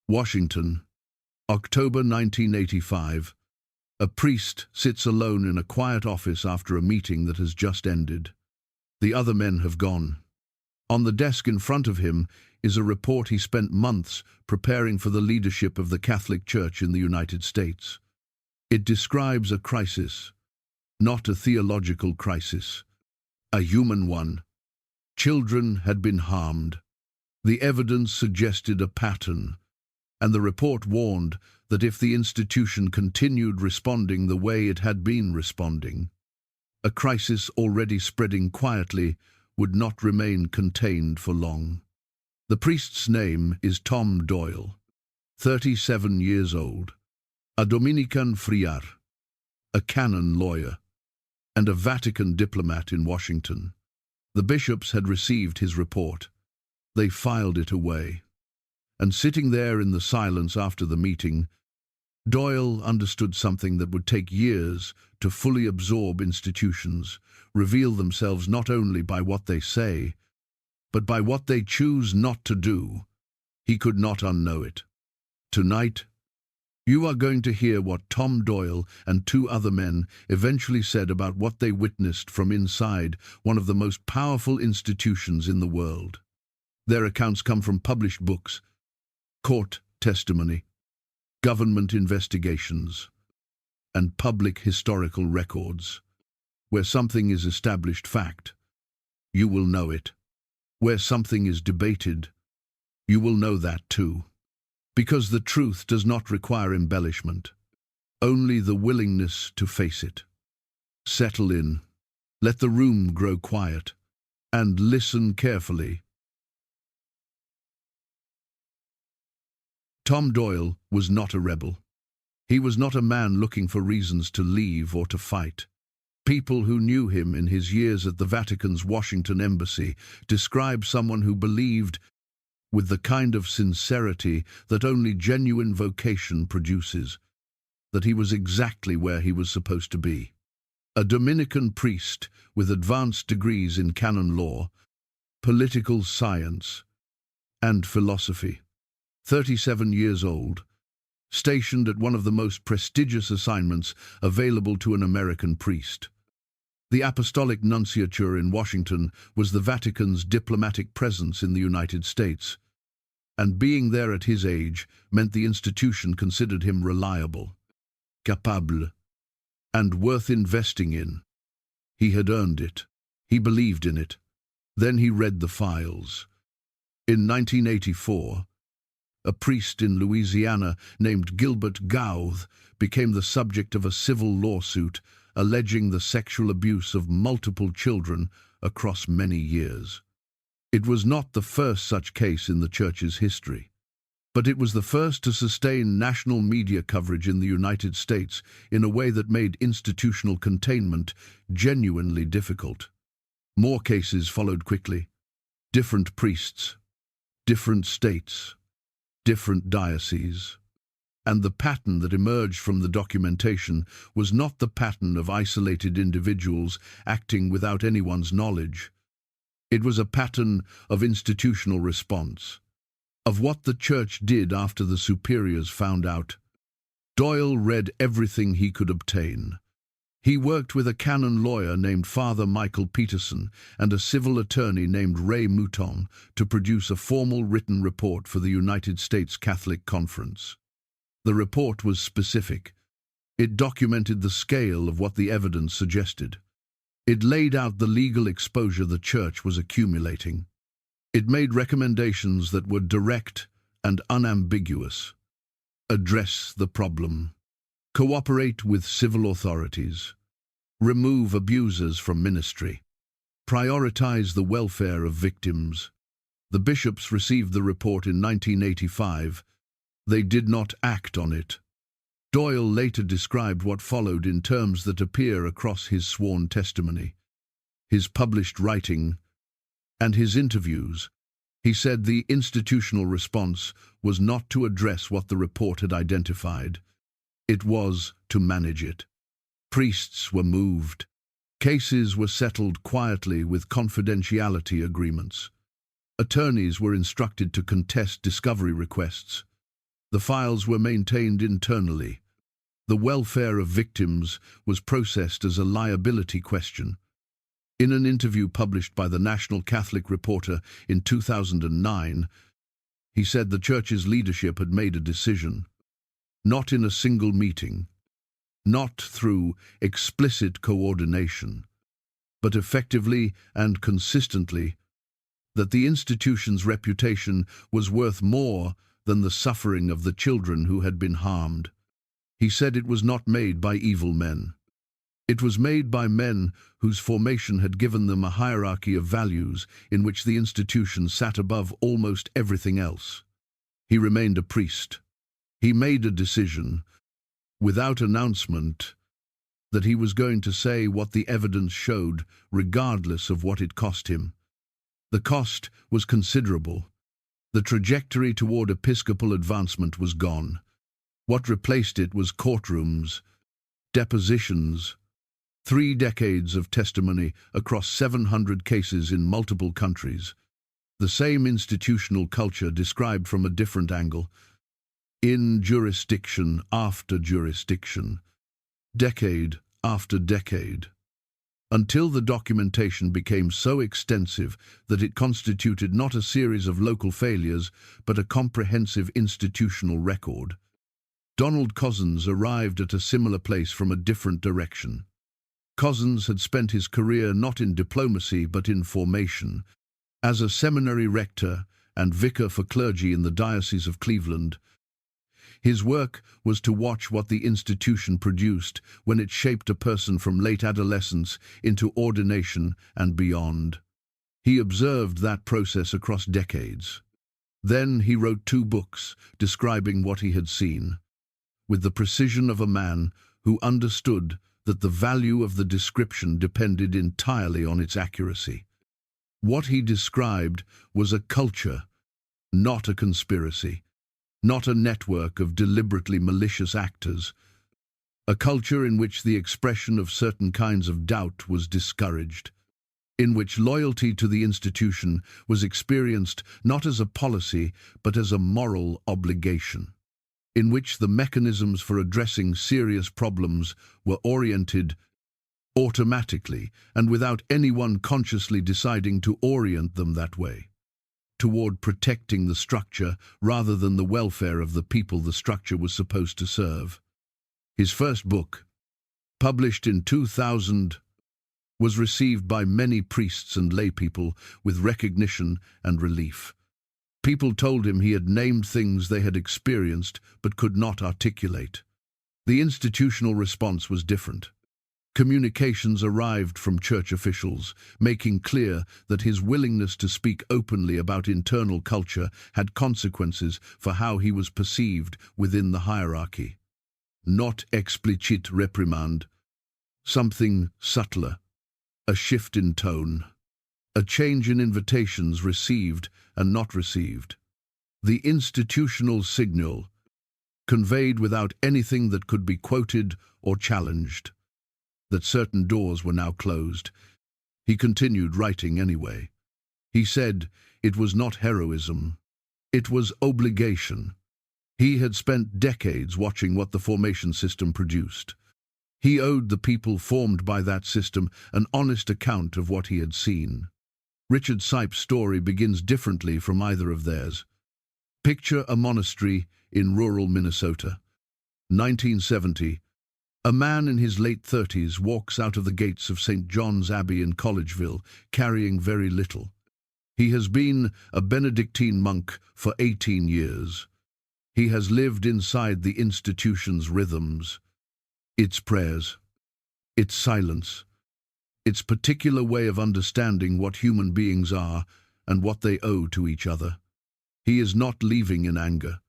Washington, October 1985. A priest sits alone in a quiet office after a meeting that has just ended. The other men have gone. On the desk in front of him is a report he spent months preparing for the leadership of the Catholic Church in the United States. It describes a crisis, not a theological crisis, a human one. Children had been harmed. The evidence suggested a pattern, and the report warned that if the institution continued responding the way it had been responding, a crisis already spreading quietly would not remain contained for long. The priest's name is Tom Doyle, 37 years old, a Dominican friar, a canon lawyer, and a Vatican diplomat in Washington. The bishops had received his report. They filed it away. And sitting there in the silence after the meeting, Doyle understood something that would take years to fully absorb institutions, reveal themselves not only by what they say, but by what they choose not to do. He could not unknow it. Tonight, you are going to hear what Tom Doyle and two other men eventually said about what they witnessed from inside one of the most powerful institutions in the world. Their accounts come from published books, court testimony, government investigations, and public historical records. Where something is established fact, you will know it. Where something is debated, you will know that too. Because the truth does not require embellishment, only the willingness to face it. Settle in, let the room grow quiet, and listen carefully. Tom Doyle was not a rebel. He was not a man looking for reasons to leave or to fight. People who knew him in his years at the Vatican's Washington embassy describe someone who believed, with the kind of sincerity that only genuine vocation produces, that he was exactly where he was supposed to be. A Dominican priest with advanced degrees in canon law, political science, and philosophy. 37 years old, stationed at one of the most prestigious assignments available to an American priest. The Apostolic Nunciature in Washington was the Vatican's diplomatic presence in the United States, and being there at his age meant the institution considered him reliable, capable, and worth investing in. He had earned it. He believed in it. Then he read the files. In 1984, a priest in Louisiana named Gilbert Gouth became the subject of a civil lawsuit alleging the sexual abuse of multiple children across many years. It was not the first such case in the Church's history, but it was the first to sustain national media coverage in the United States in a way that made institutional containment genuinely difficult. More cases followed quickly. Different priests, different states, different dioceses. And the pattern that emerged from the documentation was not the pattern of isolated individuals acting without anyone's knowledge. It was a pattern of institutional response, of what the Church did after the superiors found out. Doyle read everything he could obtain. He worked with a canon lawyer named Father Michael Peterson and a civil attorney named Ray Mouton to produce a formal written report for the United States Catholic Conference. The report was specific. It documented the scale of what the evidence suggested. It laid out the legal exposure the Church was accumulating. It made recommendations that were direct and unambiguous. Address the problem. Cooperate with civil authorities. Remove abusers from ministry. Prioritize the welfare of victims. The bishops received the report in 1985. They did not act on it. Doyle later described what followed in terms that appear across his sworn testimony, his published writing, and his interviews. He said the institutional response was not to address what the report had identified. It was to manage it. Priests were moved. Cases were settled quietly with confidentiality agreements. Attorneys were instructed to contest discovery requests. The files were maintained internally. The welfare of victims was processed as a liability question. In an interview published by the National Catholic Reporter in 2009, he said the Church's leadership had made a decision, not in a single meeting, not through explicit coordination, but effectively and consistently, that the institution's reputation was worth more than the suffering of the children who had been harmed. He said it was not made by evil men. It was made by men whose formation had given them a hierarchy of values in which the institution sat above almost everything else. He remained a priest. He made a decision, without announcement, that he was going to say what the evidence showed, regardless of what it cost him. The cost was considerable. The trajectory toward episcopal advancement was gone. What replaced it was courtrooms, depositions, 3 decades of testimony across 700 cases in multiple countries. The same institutional culture described from a different angle, in jurisdiction after jurisdiction, decade after decade, until the documentation became so extensive that it constituted not a series of local failures, but a comprehensive institutional record. Donald Cozzens arrived at a similar place from a different direction. Cozzens had spent his career not in diplomacy but in formation. As a seminary rector and vicar for clergy in the Diocese of Cleveland, his work was to watch what the institution produced when it shaped a person from late adolescence into ordination and beyond. He observed that process across decades. Then he wrote 2 books describing what he had seen, with the precision of a man who understood that the value of the description depended entirely on its accuracy. What he described was a culture, not a conspiracy, not a network of deliberately malicious actors, a culture in which the expression of certain kinds of doubt was discouraged, in which loyalty to the institution was experienced not as a policy but as a moral obligation, in which the mechanisms for addressing serious problems were oriented automatically and without anyone consciously deciding to orient them that way, toward protecting the structure rather than the welfare of the people the structure was supposed to serve. His first book, published in 2000, was received by many priests and laypeople with recognition and relief. People told him he had named things they had experienced but could not articulate. The institutional response was different. Communications arrived from church officials, making clear that his willingness to speak openly about internal culture had consequences for how he was perceived within the hierarchy. Not explicit reprimand, something subtler, a shift in tone, a change in invitations received and not received. The institutional signal, conveyed without anything that could be quoted or challenged, that certain doors were now closed. He continued writing anyway. He said it was not heroism, it was obligation. He had spent decades watching what the formation system produced. He owed the people formed by that system an honest account of what he had seen. Richard Sipe's story begins differently from either of theirs. Picture a monastery in rural Minnesota. 1970. A man in his late 30s walks out of the gates of St. John's Abbey in Collegeville, carrying very little. He has been a Benedictine monk for 18 years. He has lived inside the institution's rhythms, its prayers, its silence, its particular way of understanding what human beings are and what they owe to each other. He is not leaving in anger.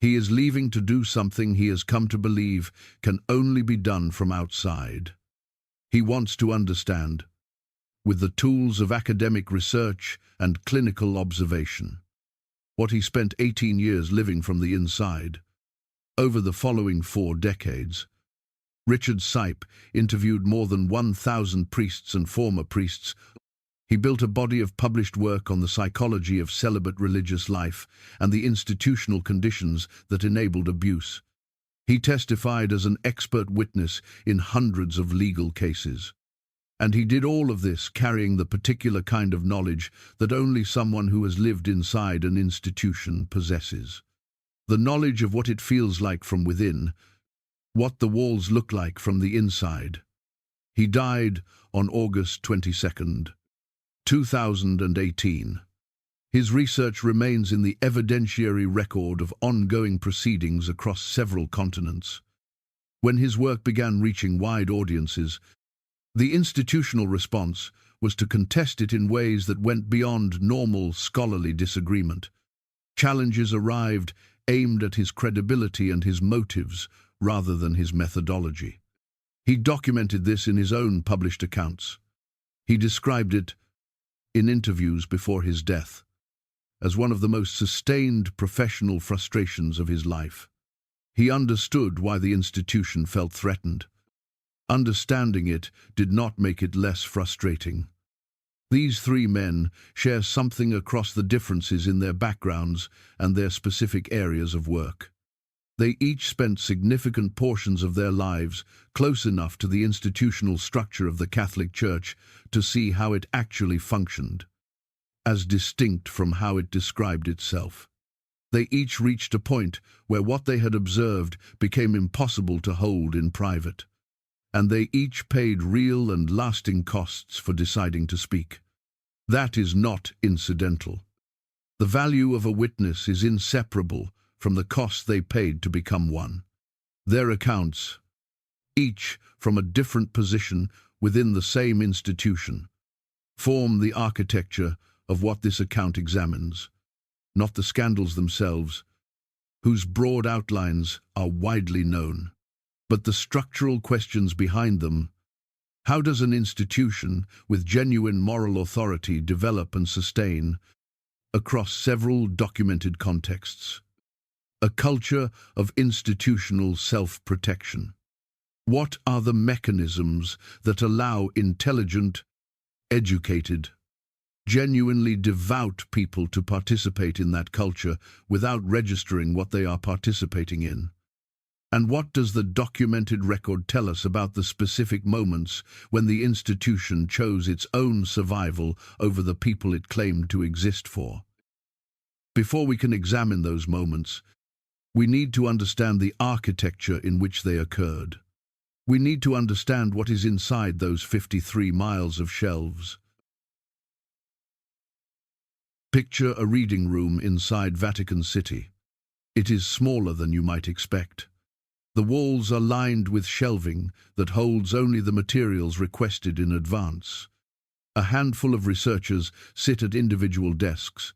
He is leaving to do something he has come to believe can only be done from outside. He wants to understand, with the tools of academic research and clinical observation, what he spent 18 years living from the inside. Over the following 4 decades, Richard Sipe interviewed more than 1,000 priests and former priests, He built a body of published work on the psychology of celibate religious life and the institutional conditions that enabled abuse. He testified as an expert witness in hundreds of legal cases. And he did all of this carrying the particular kind of knowledge that only someone who has lived inside an institution possesses. The knowledge of what it feels like from within, what the walls look like from the inside. He died on August 22nd, 2018. His research remains in the evidentiary record of ongoing proceedings across several continents. When his work began reaching wide audiences, the institutional response was to contest it in ways that went beyond normal scholarly disagreement. Challenges arrived aimed at his credibility and his motives rather than his methodology. He documented this in his own published accounts. He described it, in interviews before his death, as one of the most sustained professional frustrations of his life. He understood why the institution felt threatened. Understanding it did not make it less frustrating. These three men share something across the differences in their backgrounds and their specific areas of work. They each spent significant portions of their lives close enough to the institutional structure of the Catholic Church to see how it actually functioned, as distinct from how it described itself. They each reached a point where what they had observed became impossible to hold in private, and they each paid real and lasting costs for deciding to speak. That is not incidental. The value of a witness is inseparable from the cost they paid to become one. Their accounts, each from a different position within the same institution, form the architecture of what this account examines, not the scandals themselves, whose broad outlines are widely known, but the structural questions behind them. How does an institution with genuine moral authority develop and sustain across several documented contexts a culture of institutional self-protection? What are the mechanisms that allow intelligent, educated, genuinely devout people to participate in that culture without registering what they are participating in? And what does the documented record tell us about the specific moments when the institution chose its own survival over the people it claimed to exist for? Before we can examine those moments, we need to understand the architecture in which they occurred. We need to understand what is inside those 53 miles of shelves. Picture a reading room inside Vatican City. It is smaller than you might expect. The walls are lined with shelving that holds only the materials requested in advance. A handful of researchers sit at individual desks,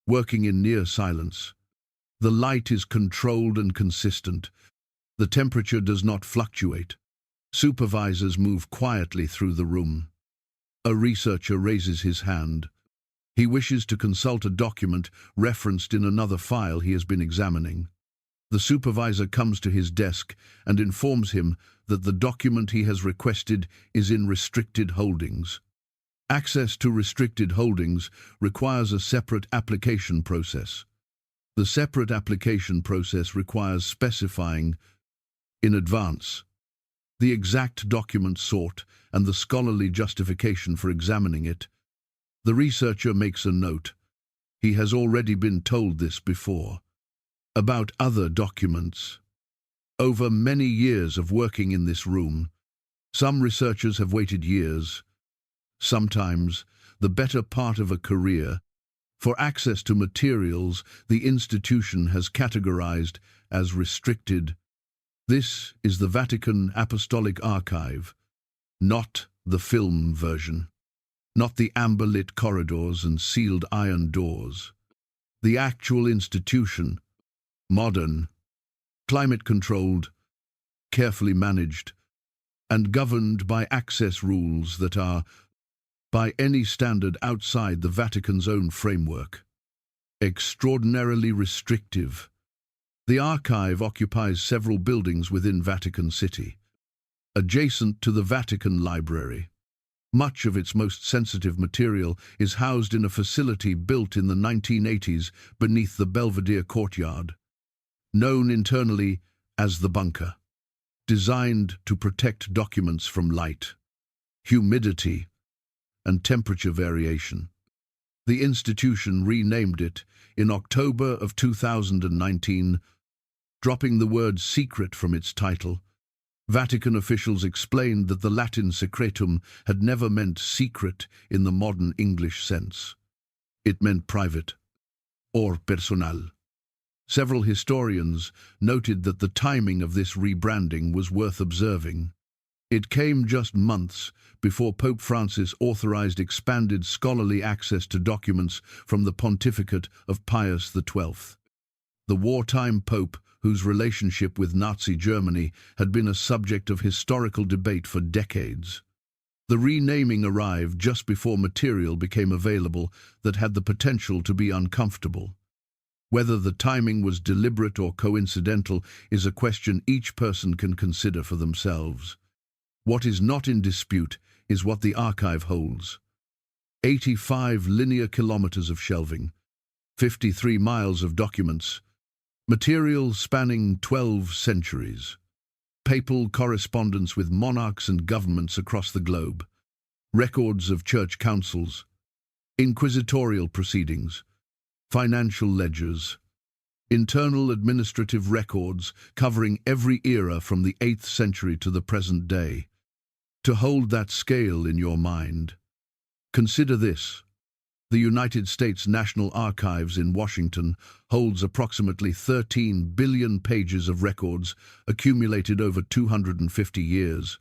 working in near silence. The light is controlled and consistent. The temperature does not fluctuate. Supervisors move quietly through the room. A researcher raises his hand. He wishes to consult a document referenced in another file he has been examining. The supervisor comes to his desk and informs him that the document he has requested is in restricted holdings. Access to restricted holdings requires a separate application process. The separate application process requires specifying, in advance, the exact document sought and the scholarly justification for examining it. The researcher makes a note. He has already been told this before. About other documents. Over many years of working in this room, some researchers have waited years, sometimes the better part of a career, for access to materials the institution has categorized as restricted. This is the Vatican Apostolic Archive, not the film version, not the amber-lit corridors and sealed iron doors. The actual institution, modern, climate-controlled, carefully managed, and governed by access rules that are, by any standard outside the Vatican's own framework, extraordinarily restrictive. The archive occupies several buildings within Vatican City, adjacent to the Vatican Library. Much of its most sensitive material is housed in a facility built in the 1980s beneath the Belvedere courtyard, known internally as the bunker, designed to protect documents from light, humidity, and temperature variation. The institution renamed it in October of 2019, dropping the word secret from its title. Vatican officials explained that the Latin secretum had never meant secret in the modern English sense. It meant private, or personal. Several historians noted that the timing of this rebranding was worth observing. It came just months before Pope Francis authorized expanded scholarly access to documents from the pontificate of Pius XII. The wartime pope, whose relationship with Nazi Germany had been a subject of historical debate for decades. The renaming arrived just before material became available that had the potential to be uncomfortable. Whether the timing was deliberate or coincidental is a question each person can consider for themselves. What is not in dispute is what the archive holds. 85 linear kilometers of shelving, 53 miles of documents, material spanning 12 centuries, papal correspondence with monarchs and governments across the globe, records of church councils, inquisitorial proceedings, financial ledgers, internal administrative records covering every era from the 8th century to the present day. To hold that scale in your mind, consider this. The United States National Archives in Washington holds approximately 13 billion pages of records accumulated over 250 years.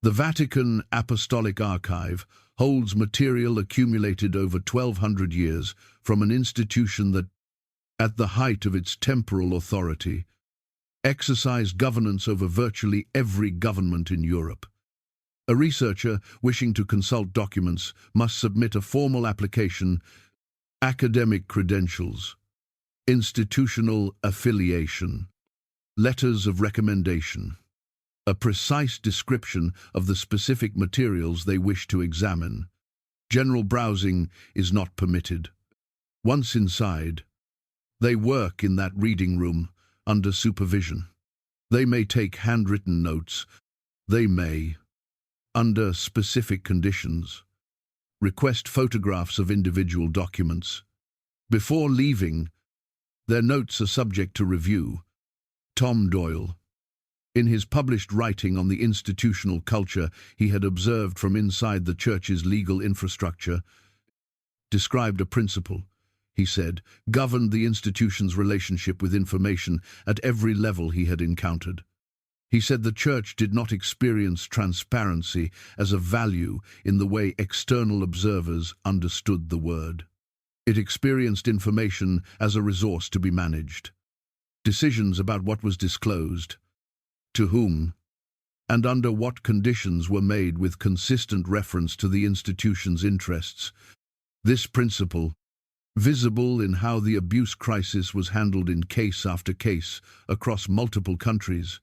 The Vatican Apostolic Archive holds material accumulated over 1,200 years from an institution that, at the height of its temporal authority, exercised governance over virtually every government in Europe. A researcher wishing to consult documents must submit a formal application, academic credentials, institutional affiliation, letters of recommendation, a precise description of the specific materials they wish to examine. General browsing is not permitted. Once inside, they work in that reading room under supervision. They may take handwritten notes. They may, under specific conditions, request photographs of individual documents. Before leaving, their notes are subject to review. Tom Doyle, in his published writing on the institutional culture he had observed from inside the Church's legal infrastructure, described a principle, he said, governed the institution's relationship with information at every level he had encountered. He said the Church did not experience transparency as a value in the way external observers understood the word. It experienced information as a resource to be managed. Decisions about what was disclosed, to whom, and under what conditions were made with consistent reference to the institution's interests. This principle, visible in how the abuse crisis was handled in case after case across multiple countries,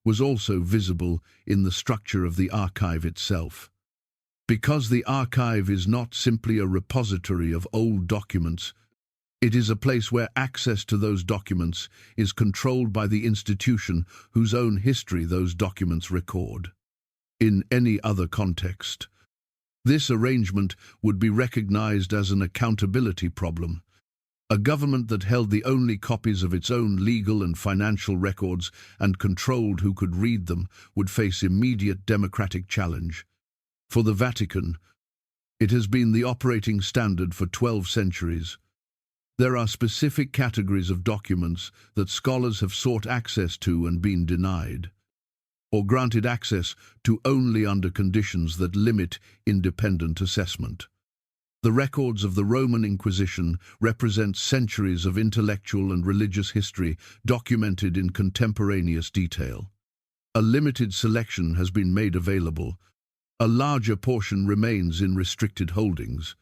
was also visible in the structure of the archive itself. Because the archive is not simply a repository of old documents, it is a place where access to those documents is controlled by the institution whose own history those documents record. In any other context, this arrangement would be recognized as an accountability problem. A government that held the only copies of its own legal and financial records and controlled who could read them would face immediate democratic challenge. For the Vatican, it has been the operating standard for 12 centuries. There are specific categories of documents that scholars have sought access to and been denied, or granted access to only under conditions that limit independent assessment. The records of the Roman Inquisition represent centuries of intellectual and religious history documented in contemporaneous detail. A limited selection has been made available. A larger portion remains in restricted holdings.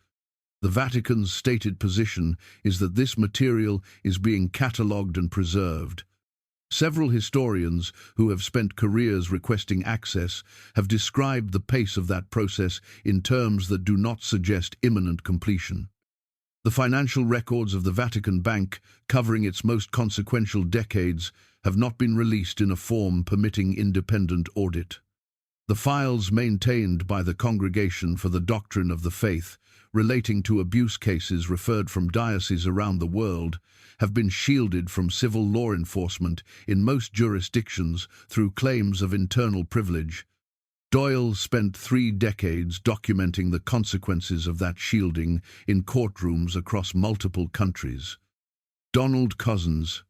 The Vatican's stated position is that this material is being catalogued and preserved, Several historians who have spent careers requesting access have described the pace of that process in terms that do not suggest imminent completion. The financial records of the Vatican Bank, covering its most consequential decades, have not been released in a form permitting independent audit. The files maintained by the Congregation for the Doctrine of the Faith, relating to abuse cases referred from dioceses around the world, have been shielded from civil law enforcement in most jurisdictions through claims of internal privilege. Doyle spent 3 decades documenting the consequences of that shielding in courtrooms across multiple countries. Donald Cozzens,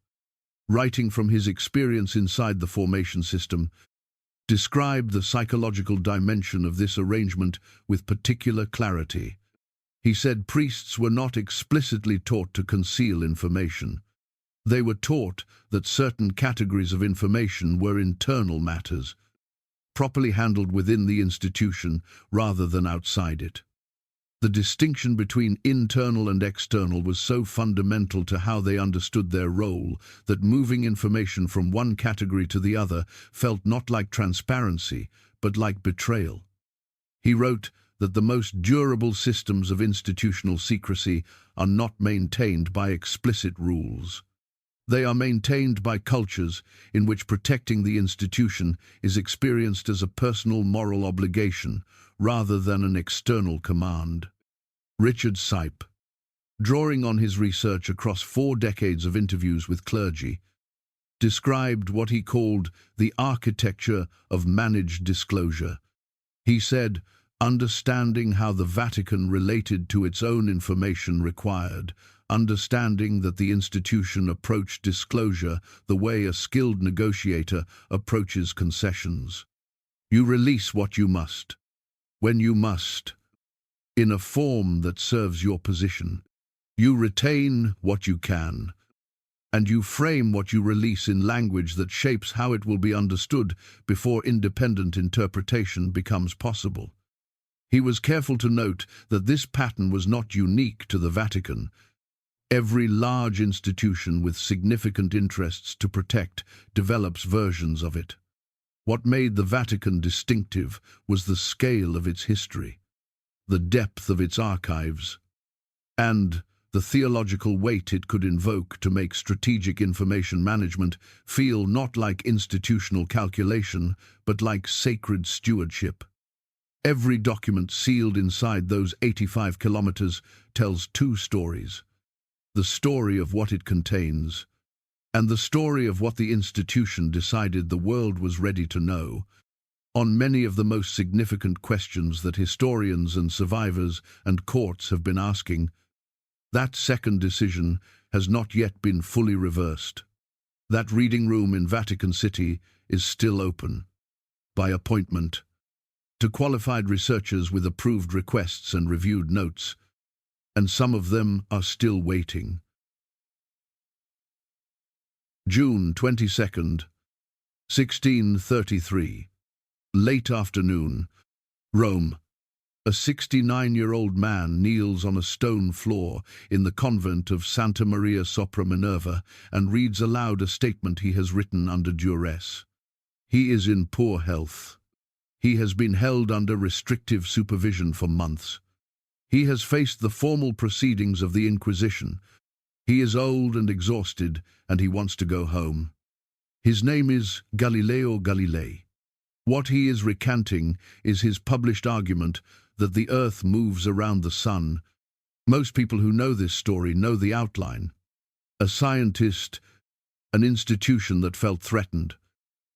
writing from his experience inside the formation system, described the psychological dimension of this arrangement with particular clarity. He said priests were not explicitly taught to conceal information. They were taught that certain categories of information were internal matters, properly handled within the institution rather than outside it. The distinction between internal and external was so fundamental to how they understood their role that moving information from one category to the other felt not like transparency, but like betrayal. He wrote that the most durable systems of institutional secrecy are not maintained by explicit rules. They are maintained by cultures in which protecting the institution is experienced as a personal moral obligation rather than an external command. Richard Sipe, drawing on his research across 4 decades of interviews with clergy, described what he called the architecture of managed disclosure. He said, understanding how the Vatican related to its own information required understanding that the institution approached disclosure the way a skilled negotiator approaches concessions. You release what you must, when you must, in a form that serves your position. You retain what you can, and you frame what you release in language that shapes how it will be understood before independent interpretation becomes possible. He was careful to note that this pattern was not unique to the Vatican. Every large institution with significant interests to protect develops versions of it. What made the Vatican distinctive was the scale of its history, the depth of its archives, and the theological weight it could invoke to make strategic information management feel not like institutional calculation, but like sacred stewardship. Every document sealed inside those 85 kilometers tells 2 stories. The story of what it contains, and the story of what the institution decided the world was ready to know, on many of the most significant questions that historians and survivors and courts have been asking. That second decision has not yet been fully reversed. That reading room in Vatican City is still open, by appointment, to qualified researchers with approved requests and reviewed notes, and some of them are still waiting. June 22nd, 1633. Late afternoon, Rome. A 69-year-old man kneels on a stone floor in the convent of Santa Maria sopra Minerva and reads aloud a statement he has written under duress. He is in poor health. He has been held under restrictive supervision for months. He has faced the formal proceedings of the Inquisition. He is old and exhausted, and he wants to go home. His name is Galileo Galilei. What he is recanting is his published argument that the earth moves around the sun. Most people who know this story know the outline. A scientist, an institution that felt threatened,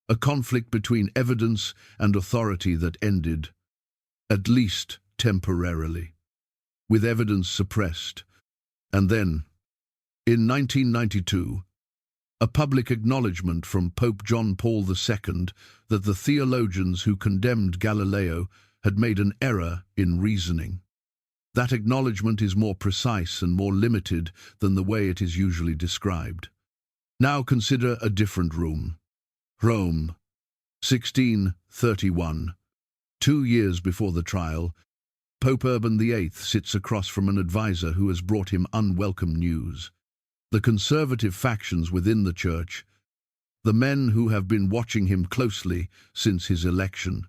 a conflict between evidence and authority that ended, at least temporarily, with evidence suppressed. And then, in 1992, a public acknowledgement from Pope John Paul II that the theologians who condemned Galileo had made an error in reasoning. That acknowledgement is more precise and more limited than the way it is usually described. Now consider a different room. Rome, 1631. 2 years before the trial, Pope Urban VIII sits across from an advisor who has brought him unwelcome news. The conservative factions within the Church, The men who have been watching him closely since his election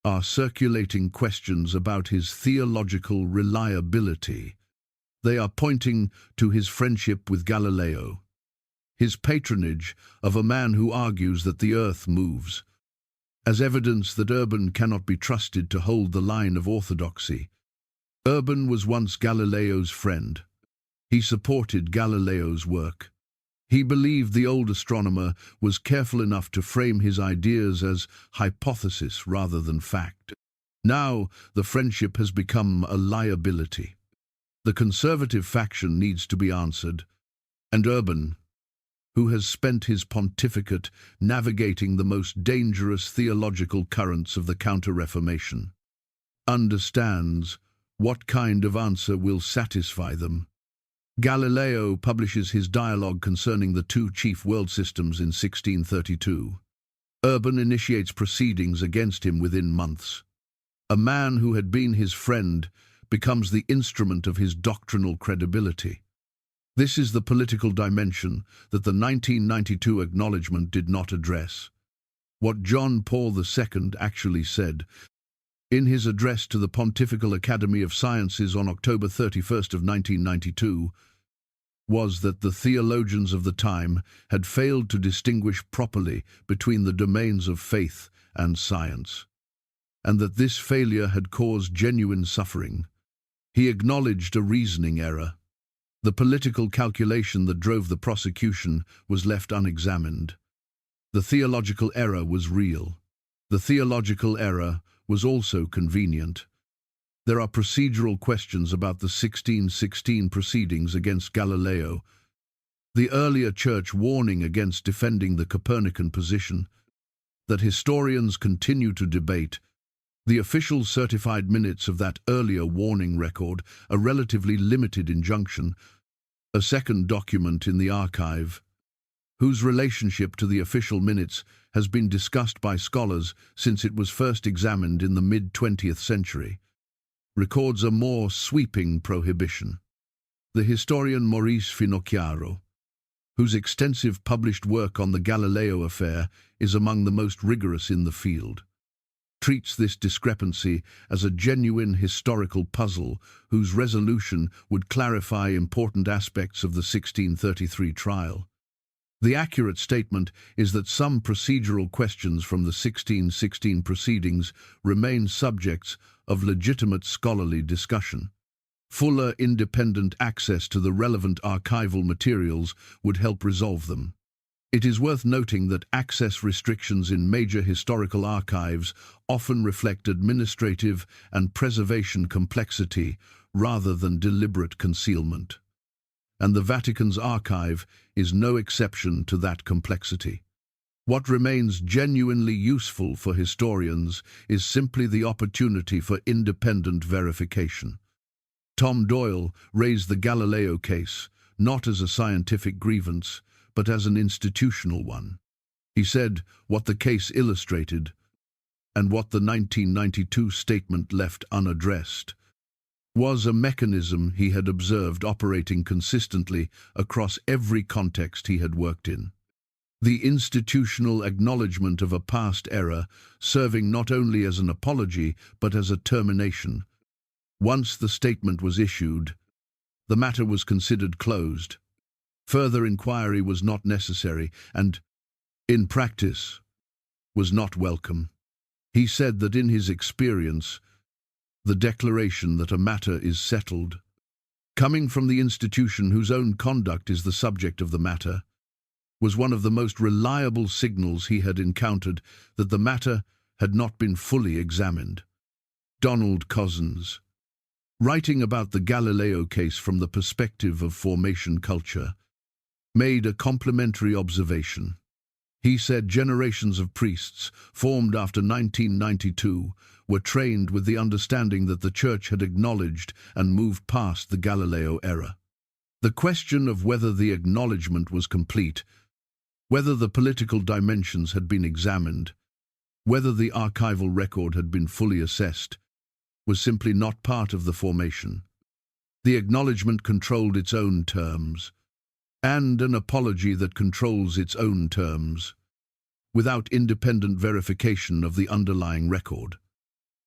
are circulating questions about his theological reliability. They are pointing to his friendship with Galileo, his patronage of a man who argues that the earth moves, as evidence that Urban cannot be trusted to hold the line of orthodoxy. Urban was once Galileo's friend. He supported Galileo's work. He believed the old astronomer was careful enough to frame his ideas as hypothesis rather than fact. Now, the friendship has become a liability. The conservative faction needs to be answered, and Urban, who has spent his pontificate navigating the most dangerous theological currents of the Counter-Reformation, understands what kind of answer will satisfy them. Galileo publishes his dialogue concerning the two chief world systems in 1632. Urban initiates proceedings against him within months. A man who had been his friend becomes the instrument of his doctrinal credibility. This is the political dimension that the 1992 acknowledgement did not address. What John Paul II actually said in his address to the Pontifical Academy of Sciences on October 31st of 1992 was that the theologians of the time had failed to distinguish properly between the domains of faith and science, and that this failure had caused genuine suffering. He acknowledged a reasoning error. The political calculation that drove the prosecution was left unexamined. The theological error was real. The theological error was also convenient. There are procedural questions about the 1616 proceedings against Galileo, the earlier church warning against defending the Copernican position, that historians continue to debate, the official certified minutes of that earlier warning record, a relatively limited injunction, a second document in the archive, whose relationship to the official minutes has been discussed by scholars since it was first examined in the mid-20th century, records a more sweeping prohibition. The historian Maurice Finocchiaro, whose extensive published work on the Galileo affair is among the most rigorous in the field, treats this discrepancy as a genuine historical puzzle whose resolution would clarify important aspects of the 1633 trial. The accurate statement is that some procedural questions from the 1616 proceedings remain subjects of legitimate scholarly discussion. Fuller independent access to the relevant archival materials would help resolve them. It is worth noting that access restrictions in major historical archives often reflect administrative and preservation complexity rather than deliberate concealment. And the Vatican's archive is no exception to that complexity. What remains genuinely useful for historians is simply the opportunity for independent verification. Tom Doyle raised the Galileo case, not as a scientific grievance, but as an institutional one. He said what the case illustrated, and what the 1992 statement left unaddressed, was a mechanism he had observed operating consistently across every context he had worked in. The institutional acknowledgement of a past error serving not only as an apology but as a termination. Once the statement was issued, the matter was considered closed. Further inquiry was not necessary and, in practice, was not welcome. He said that in his experience, the declaration that a matter is settled, coming from the institution whose own conduct is the subject of the matter, was one of the most reliable signals he had encountered that the matter had not been fully examined. Donald Cozzens, writing about the Galileo case from the perspective of formation culture, made a complimentary observation. He said generations of priests, formed after 1992, were trained with the understanding that the Church had acknowledged and moved past the Galileo era. The question of whether the acknowledgement was complete, whether the political dimensions had been examined, whether the archival record had been fully assessed, was simply not part of the formation. The acknowledgement controlled its own terms, and an apology that controls its own terms, without independent verification of the underlying record,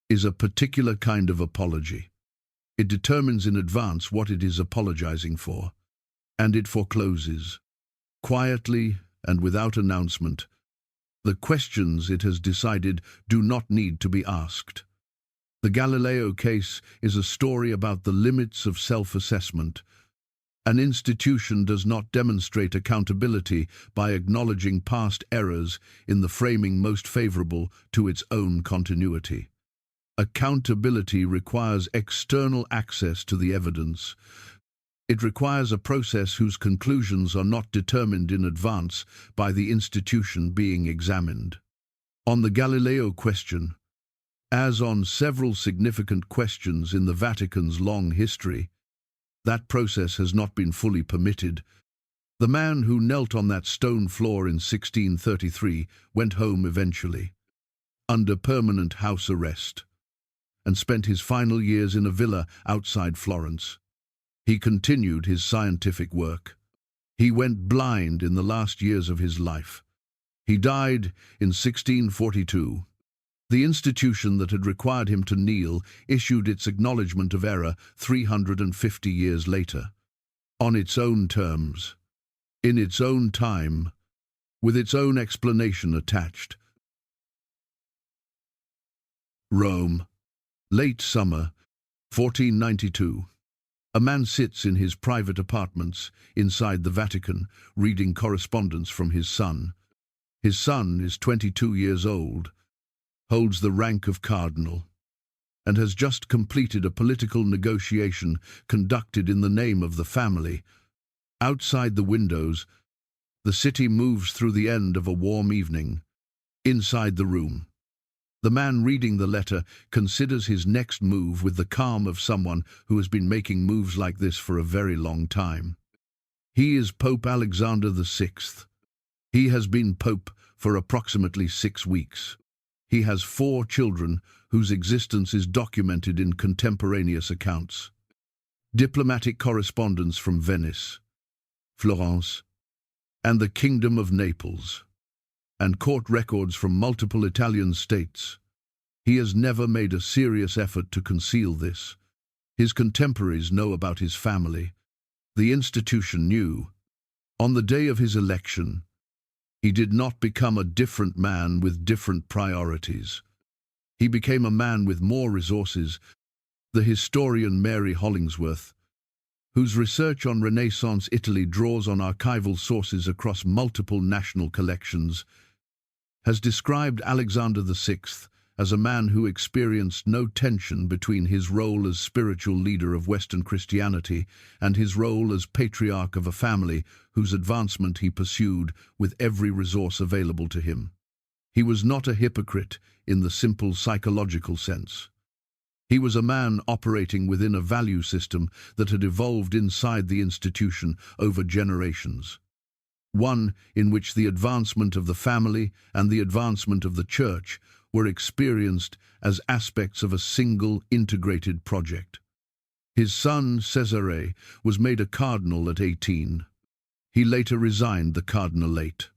is a particular kind of apology. It determines in advance what it is apologizing for, and it forecloses, quietly and without announcement, the questions it has decided do not need to be asked. The Galileo case is a story about the limits of self-assessment. An institution does not demonstrate accountability by acknowledging past errors in the framing most favorable to its own continuity. Accountability requires external access to the evidence. It requires a process whose conclusions are not determined in advance by the institution being examined. On the Galileo question, as on several significant questions in the Vatican's long history, that process has not been fully permitted. The man who knelt on that stone floor in 1633 went home eventually, under permanent house arrest, and spent his final years in a villa outside Florence. He continued his scientific work. He went blind in the last years of his life. He died in 1642. The institution that had required him to kneel issued its acknowledgement of error 350 years later, on its own terms, in its own time, with its own explanation attached. Rome, late summer, 1492. A man sits in his private apartments inside the Vatican, reading correspondence from his son. His son is 22 years old, holds the rank of cardinal, and has just completed a political negotiation conducted in the name of the family. Outside the windows, the city moves through the end of a warm evening. Inside the room, the man reading the letter considers his next move with the calm of someone who has been making moves like this for a very long time. He is Pope Alexander VI. He has been Pope for approximately 6 weeks. He has 4 children whose existence is documented in contemporaneous accounts. Diplomatic correspondence from Venice, Florence, and the Kingdom of Naples, and court records from multiple Italian states. He has never made a serious effort to conceal this. His contemporaries know about his family. The institution knew. On the day of his election, he did not become a different man with different priorities. He became a man with more resources. The historian Mary Hollingsworth, whose research on Renaissance Italy draws on archival sources across multiple national collections, has described Alexander VI as a man who experienced no tension between his role as spiritual leader of Western Christianity and his role as patriarch of a family whose advancement he pursued with every resource available to him. He was not a hypocrite in the simple psychological sense. He was a man operating within a value system that had evolved inside the institution over generations. One in which the advancement of the family and the advancement of the church were experienced as aspects of a single integrated project. His son, Cesare, was made a cardinal at 18. He later resigned the cardinalate,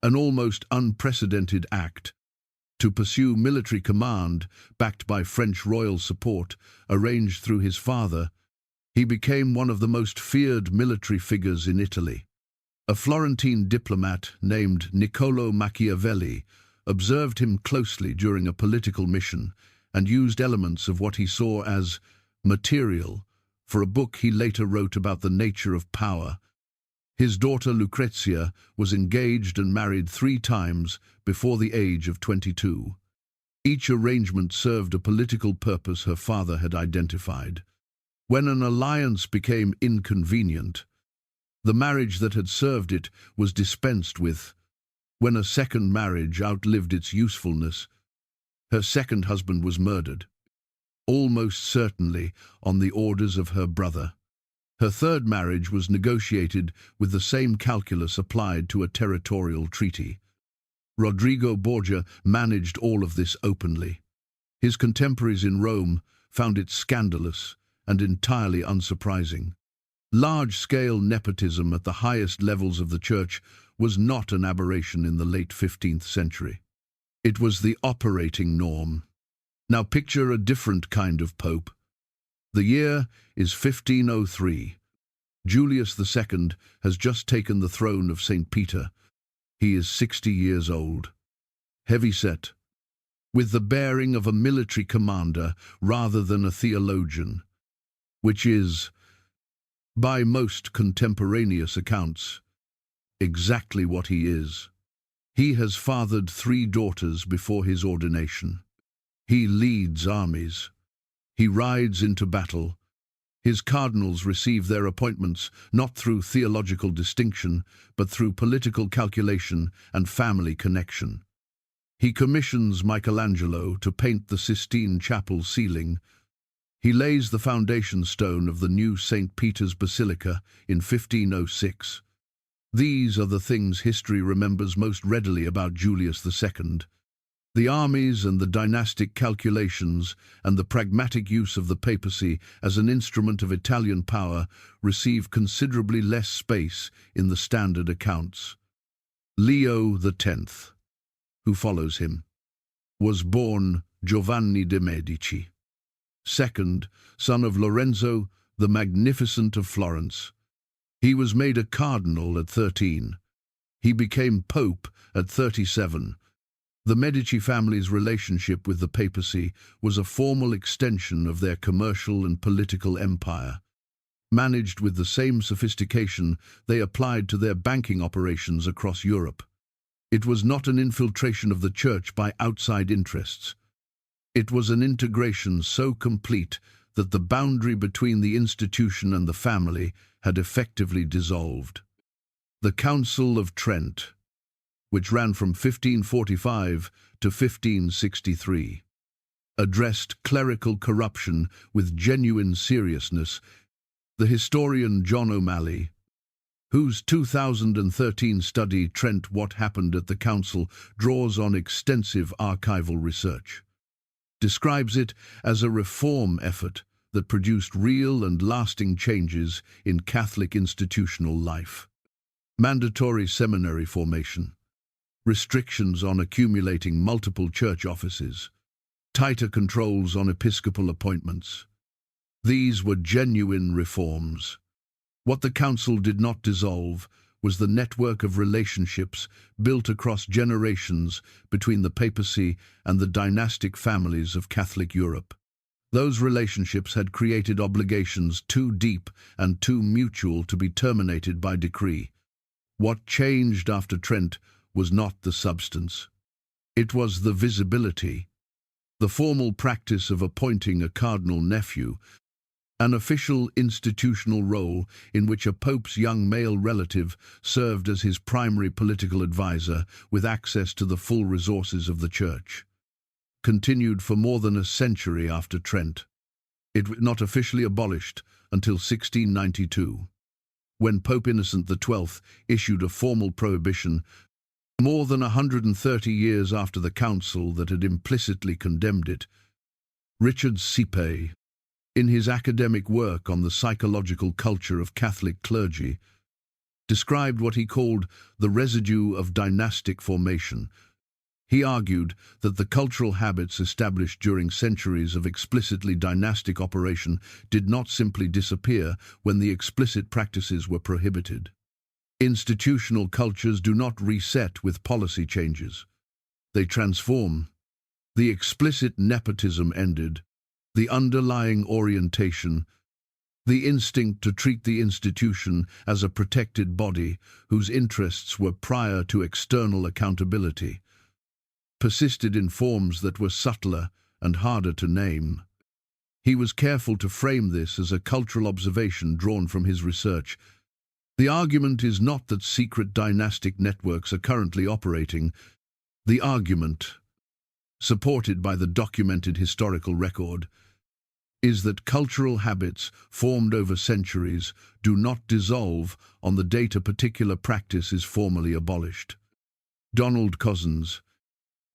an almost unprecedented act, to pursue military command backed by French royal support, arranged through his father. He became one of the most feared military figures in Italy. A Florentine diplomat named Niccolò Machiavelli observed him closely during a political mission and used elements of what he saw as material for a book he later wrote about the nature of power. His daughter Lucrezia was engaged and married 3 times before the age of 22. Each arrangement served a political purpose her father had identified. When an alliance became inconvenient, the marriage that had served it was dispensed with. When a second marriage outlived its usefulness, her second husband was murdered, almost certainly on the orders of her brother. Her third marriage was negotiated with the same calculus applied to a territorial treaty. Rodrigo Borgia managed all of this openly. His contemporaries in Rome found it scandalous and entirely unsurprising. Large-scale nepotism at the highest levels of the Church was not an aberration in the late 15th century. It was the operating norm. Now picture a different kind of pope. The year is 1503. Julius II has just taken the throne of St. Peter. He is 60 years old. Heavy-set, with the bearing of a military commander rather than a theologian, which is, by most contemporaneous accounts, exactly what he is. He has fathered 3 daughters before his ordination. He leads armies. He rides into battle. His cardinals receive their appointments not through theological distinction, but through political calculation and family connection. He commissions Michelangelo to paint the Sistine Chapel ceiling. He lays the foundation stone of the new St. Peter's Basilica in 1506. These are the things history remembers most readily about Julius II. The armies and the dynastic calculations and the pragmatic use of the papacy as an instrument of Italian power receive considerably less space in the standard accounts. Leo X, who follows him, was born Giovanni de' Medici, second son of Lorenzo the Magnificent of Florence. He was made a cardinal at 13. He became pope at 37. The Medici family's relationship with the papacy was a formal extension of their commercial and political empire. Managed with the same sophistication they applied to their banking operations across Europe. It was not an infiltration of the Church by outside interests. It was an integration so complete that the boundary between the institution and the family had effectively dissolved. The Council of Trent, which ran from 1545 to 1563, addressed clerical corruption with genuine seriousness. The historian John O'Malley, whose 2013 study Trent What Happened at the Council draws on extensive archival research, describes it as a reform effort that produced real and lasting changes in Catholic institutional life. Mandatory seminary formation, restrictions on accumulating multiple church offices, tighter controls on episcopal appointments. These were genuine reforms. What the council did not dissolve was the network of relationships built across generations between the papacy and the dynastic families of Catholic Europe. Those relationships had created obligations too deep and too mutual to be terminated by decree. What changed after Trent was not the substance. It was the visibility, the formal practice of appointing a cardinal nephew, an official institutional role in which a pope's young male relative served as his primary political advisor with access to the full resources of the Church. Continued for more than a century after Trent. It was not officially abolished until 1692, when Pope Innocent XII issued a formal prohibition more than 130 years after the council that had implicitly condemned it. Richard Sipe, in his academic work on the psychological culture of Catholic clergy, described what he called the residue of dynastic formation. He argued that the cultural habits established during centuries of explicitly dynastic operation did not simply disappear when the explicit practices were prohibited. Institutional cultures do not reset with policy changes. They transform. The explicit nepotism ended. The underlying orientation, the instinct to treat the institution as a protected body whose interests were prior to external accountability, persisted in forms that were subtler and harder to name. He was careful to frame this as a cultural observation drawn from his research. The argument is not that secret dynastic networks are currently operating. The argument, supported by the documented historical record, is that cultural habits formed over centuries do not dissolve on the date a particular practice is formally abolished. Donald Cozzens,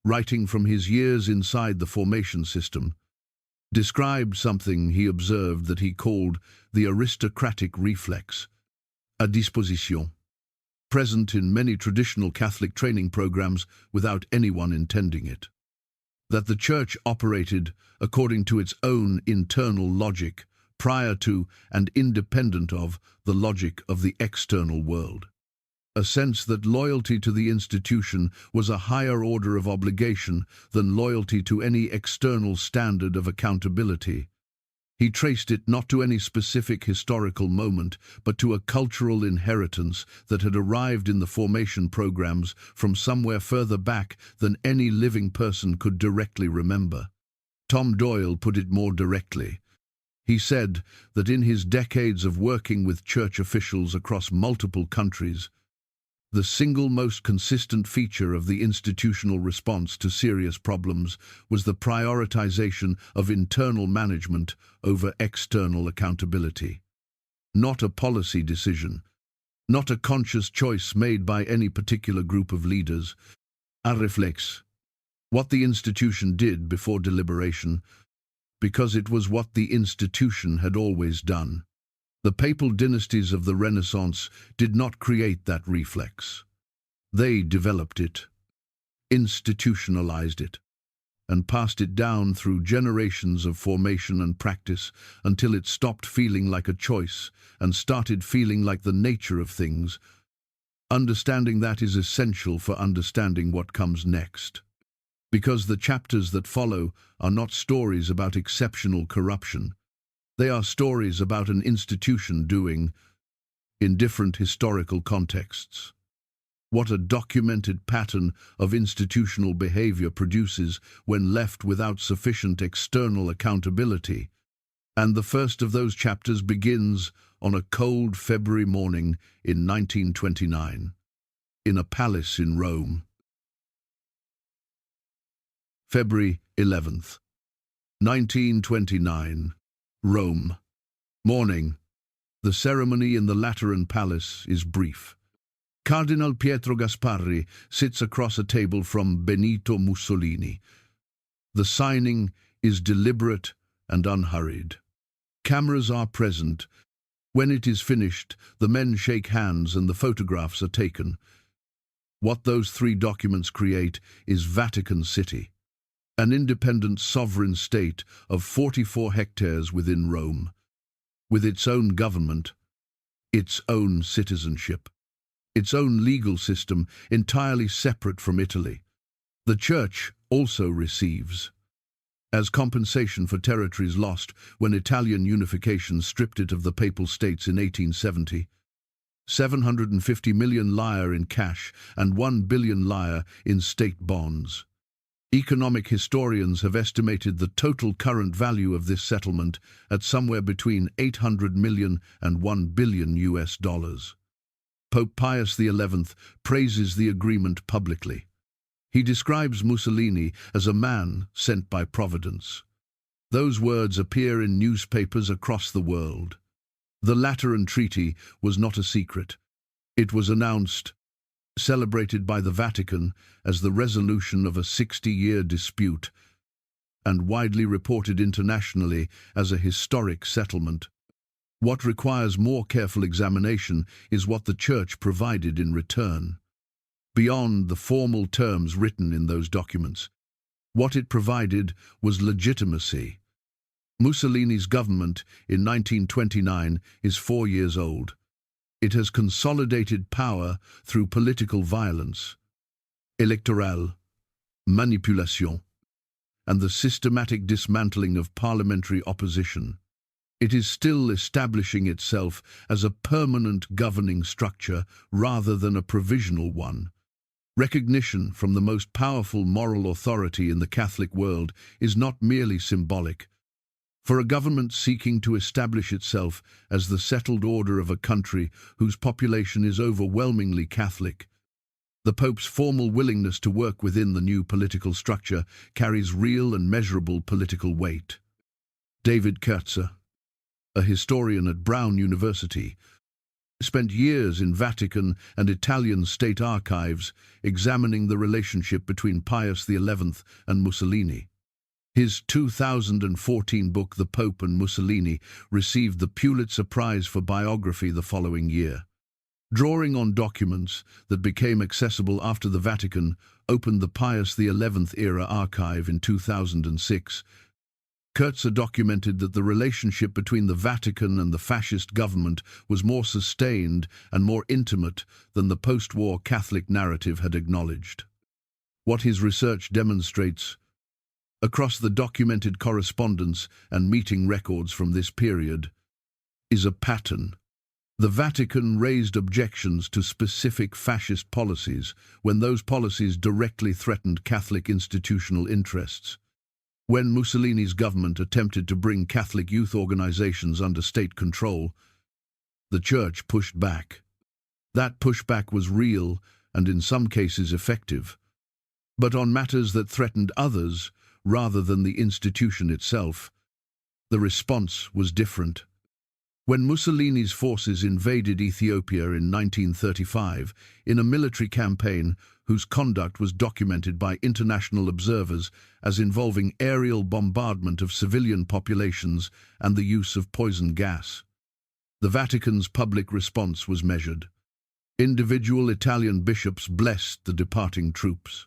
writing from his years inside the formation system, described something he observed that he called the aristocratic reflex, a disposition, present in many traditional Catholic training programs without anyone intending it. That the Church operated according to its own internal logic, prior to and independent of the logic of the external world. A sense that loyalty to the institution was a higher order of obligation than loyalty to any external standard of accountability. He traced it not to any specific historical moment, but to a cultural inheritance that had arrived in the formation programs from somewhere further back than any living person could directly remember. Tom Doyle put it more directly. He said that in his decades of working with church officials across multiple countries, the single most consistent feature of the institutional response to serious problems was the prioritization of internal management over external accountability. Not a policy decision, not a conscious choice made by any particular group of leaders. A réflexe. What the institution did before deliberation, because it was what the institution had always done. The papal dynasties of the Renaissance did not create that reflex. They developed it, institutionalized it, and passed it down through generations of formation and practice until it stopped feeling like a choice and started feeling like the nature of things. Understanding that is essential for understanding what comes next. Because the chapters that follow are not stories about exceptional corruption. They are stories about an institution doing, in different historical contexts, what a documented pattern of institutional behavior produces when left without sufficient external accountability. And the first of those chapters begins on a cold February morning in 1929, in a palace in Rome. February 11th, 1929. Rome. Morning. The ceremony in the Lateran Palace is brief. Cardinal Pietro Gasparri sits across a table from Benito Mussolini. The signing is deliberate and unhurried. Cameras are present. When it is finished, the men shake hands and the photographs are taken. What those three documents create is Vatican City, an independent sovereign state of 44 hectares within Rome, with its own government, its own citizenship, its own legal system entirely separate from Italy. The Church also receives, as compensation for territories lost when Italian unification stripped it of the Papal States in 1870, 750 million lire in cash and 1 billion lire in state bonds. Economic historians have estimated the total current value of this settlement at somewhere between 800 million and $1 billion US. Pope Pius XI praises the agreement publicly. He describes Mussolini as a man sent by Providence. Those words appear in newspapers across the world. The Lateran Treaty was not a secret. It was announced, celebrated by the Vatican as the resolution of a 60-year dispute, and widely reported internationally as a historic settlement. What requires more careful examination is what the Church provided in return. Beyond the formal terms written in those documents, what it provided was legitimacy. Mussolini's government in 1929 is 4 years old. It has consolidated power through political violence, electoral, manipulation, and the systematic dismantling of parliamentary opposition. It is still establishing itself as a permanent governing structure rather than a provisional one. Recognition from the most powerful moral authority in the Catholic world is not merely symbolic. For a government seeking to establish itself as the settled order of a country whose population is overwhelmingly Catholic, the Pope's formal willingness to work within the new political structure carries real and measurable political weight. David Kurtzer, a historian at Brown University, spent years in Vatican and Italian state archives examining the relationship between Pius XI and Mussolini. His 2014 book, The Pope and Mussolini, received the Pulitzer Prize for biography the following year. Drawing on documents that became accessible after the Vatican opened the Pius XI era archive in 2006, Cozzens documented that the relationship between the Vatican and the fascist government was more sustained and more intimate than the post-war Catholic narrative had acknowledged. What his research demonstrates, across the documented correspondence and meeting records from this period, is a pattern. The Vatican raised objections to specific fascist policies when those policies directly threatened Catholic institutional interests. When Mussolini's government attempted to bring Catholic youth organizations under state control, the Church pushed back. That pushback was real and in some cases effective, but on matters that threatened others rather than the institution itself, the response was different. When Mussolini's forces invaded Ethiopia in 1935, in a military campaign whose conduct was documented by international observers as involving aerial bombardment of civilian populations and the use of poison gas, the Vatican's public response was measured. Individual Italian bishops blessed the departing troops.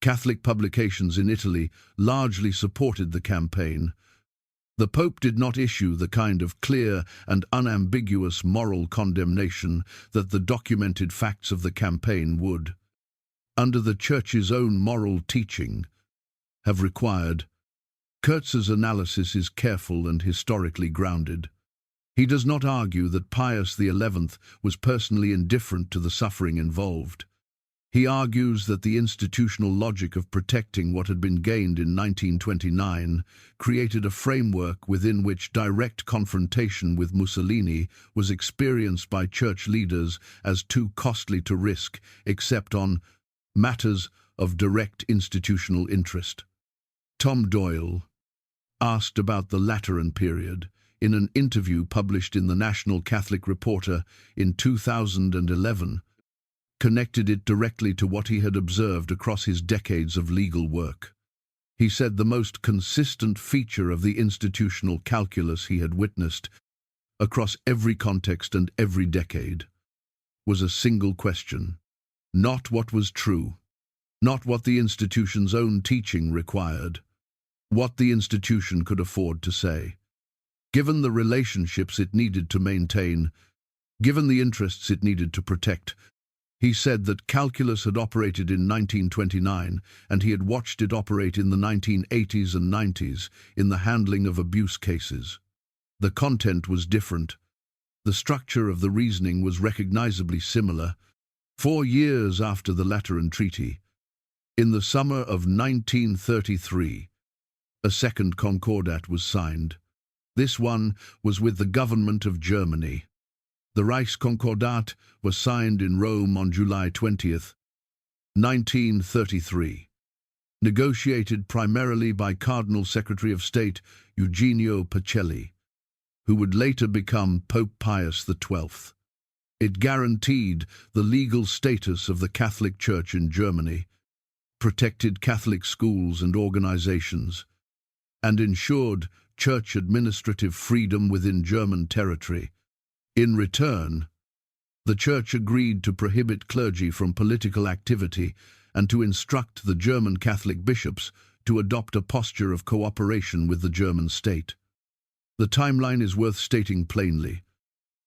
Catholic publications in Italy largely supported the campaign. The Pope did not issue the kind of clear and unambiguous moral condemnation that the documented facts of the campaign would, under the Church's own moral teaching, have required. Cozzens' analysis is careful and historically grounded. He does not argue that Pius XI was personally indifferent to the suffering involved. He argues that the institutional logic of protecting what had been gained in 1929 created a framework within which direct confrontation with Mussolini was experienced by church leaders as too costly to risk, except on matters of direct institutional interest. Tom Doyle, asked about the Lateran period in an interview published in the National Catholic Reporter in 2011, connected it directly to what he had observed across his decades of legal work. He said the most consistent feature of the institutional calculus he had witnessed, across every context and every decade, was a single question: not what was true, not what the institution's own teaching required, what the institution could afford to say. Given the relationships it needed to maintain, given the interests it needed to protect, he said that calculus had operated in 1929, and he had watched it operate in the 1980s and 90s in the handling of abuse cases. The content was different. The structure of the reasoning was recognizably similar. 4 years after the Lateran Treaty, in the summer of 1933, a second Concordat was signed. This one was with the government of Germany. The Concordat was signed in Rome on July 20th, 1933. Negotiated primarily by Cardinal Secretary of State Eugenio Pacelli, who would later become Pope Pius XII. It guaranteed the legal status of the Catholic Church in Germany, protected Catholic schools and organizations, and ensured church administrative freedom within German territory. In return, the Church agreed to prohibit clergy from political activity and to instruct the German Catholic bishops to adopt a posture of cooperation with the German state. The timeline is worth stating plainly.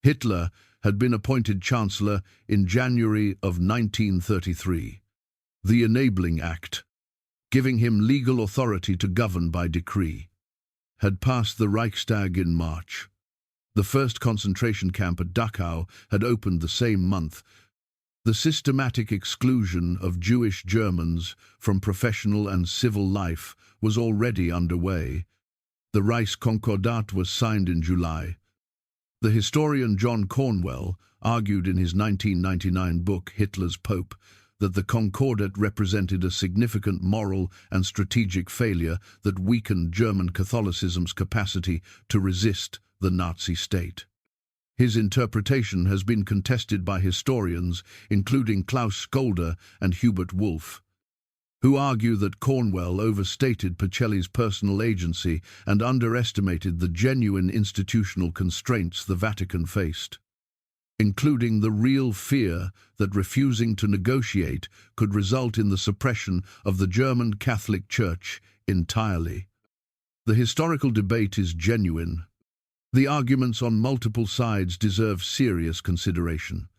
Hitler had been appointed Chancellor in January of 1933. The Enabling Act, giving him legal authority to govern by decree, had passed the Reichstag in March. The first concentration camp at Dachau had opened the same month. The systematic exclusion of Jewish Germans from professional and civil life was already underway. The Concordat was signed in July. The historian John Cornwell argued in his 1999 book, Hitler's Pope, that the Concordat represented a significant moral and strategic failure that weakened German Catholicism's capacity to resist the Nazi state. His interpretation has been contested by historians, including Klaus Skolder and Hubert Wolff. who argue that Cornwell overstated Pacelli's personal agency and underestimated the genuine institutional constraints the Vatican faced, including the real fear that refusing to negotiate could result in the suppression of the German Catholic Church entirely. The historical debate is genuine. The arguments on multiple sides deserve serious consideration.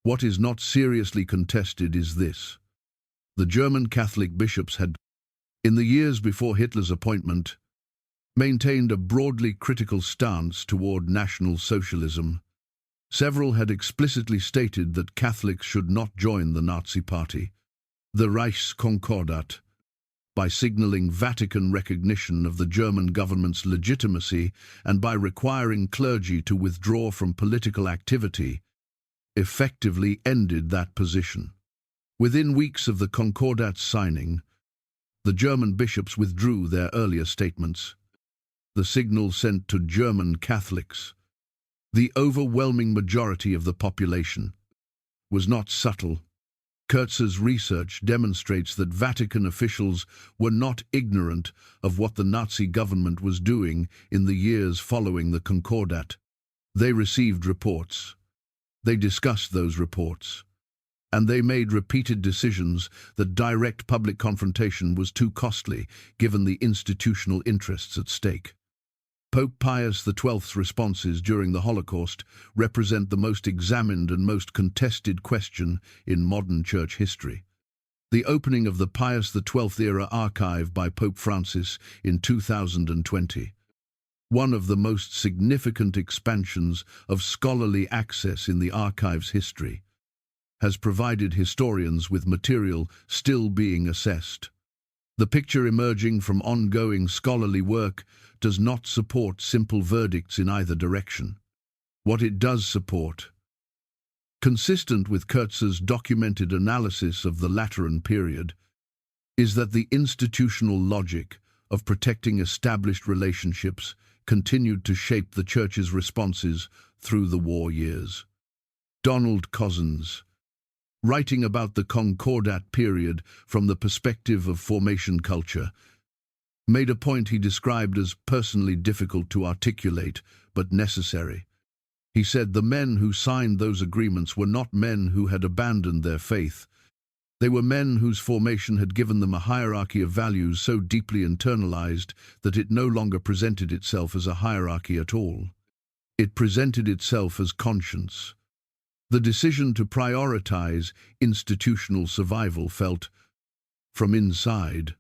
What is not seriously contested is this. The German Catholic bishops had, in the years before Hitler's appointment, maintained a broadly critical stance toward National Socialism. Several had explicitly stated that Catholics should not join the Nazi Party, the Concordat, by signaling Vatican recognition of the German government's legitimacy and by requiring clergy to withdraw from political activity, effectively ended that position. Within weeks of the Concordat's signing, the German bishops withdrew their earlier statements. The signal sent to German Catholics, the overwhelming majority of the population, was not subtle. Kurtz's research demonstrates that Vatican officials were not ignorant of what the Nazi government was doing in the years following the Concordat. They received reports. They discussed those reports. And they made repeated decisions that direct public confrontation was too costly, given the institutional interests at stake. Pope Pius XII's responses during the Holocaust represent the most examined and most contested question in modern church history. The opening of the Pius XII-era archive by Pope Francis in 2020, one of the most significant expansions of scholarly access in the archive's history, has provided historians with material still being assessed. The picture emerging from ongoing scholarly work does not support simple verdicts in either direction. What it does support, consistent with Kurtz's documented analysis of the Lateran period, is that the institutional logic of protecting established relationships continued to shape the Church's responses through the war years. Donald Cozzens, writing about the Concordat period from the perspective of formation culture, made a point he described as personally difficult to articulate, but necessary. He said the men who signed those agreements were not men who had abandoned their faith. They were men whose formation had given them a hierarchy of values so deeply internalized that it no longer presented itself as a hierarchy at all. It presented itself as conscience. The decision to prioritize institutional survival felt, from inside,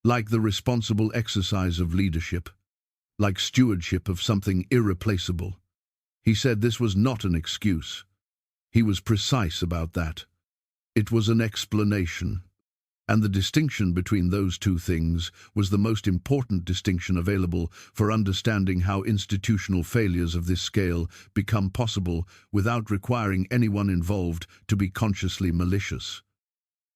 like the responsible exercise of leadership, like stewardship of something irreplaceable. He said this was not an excuse. He was precise about that. It was an explanation. And the distinction between those two things was the most important distinction available for understanding how institutional failures of this scale become possible without requiring anyone involved to be consciously malicious.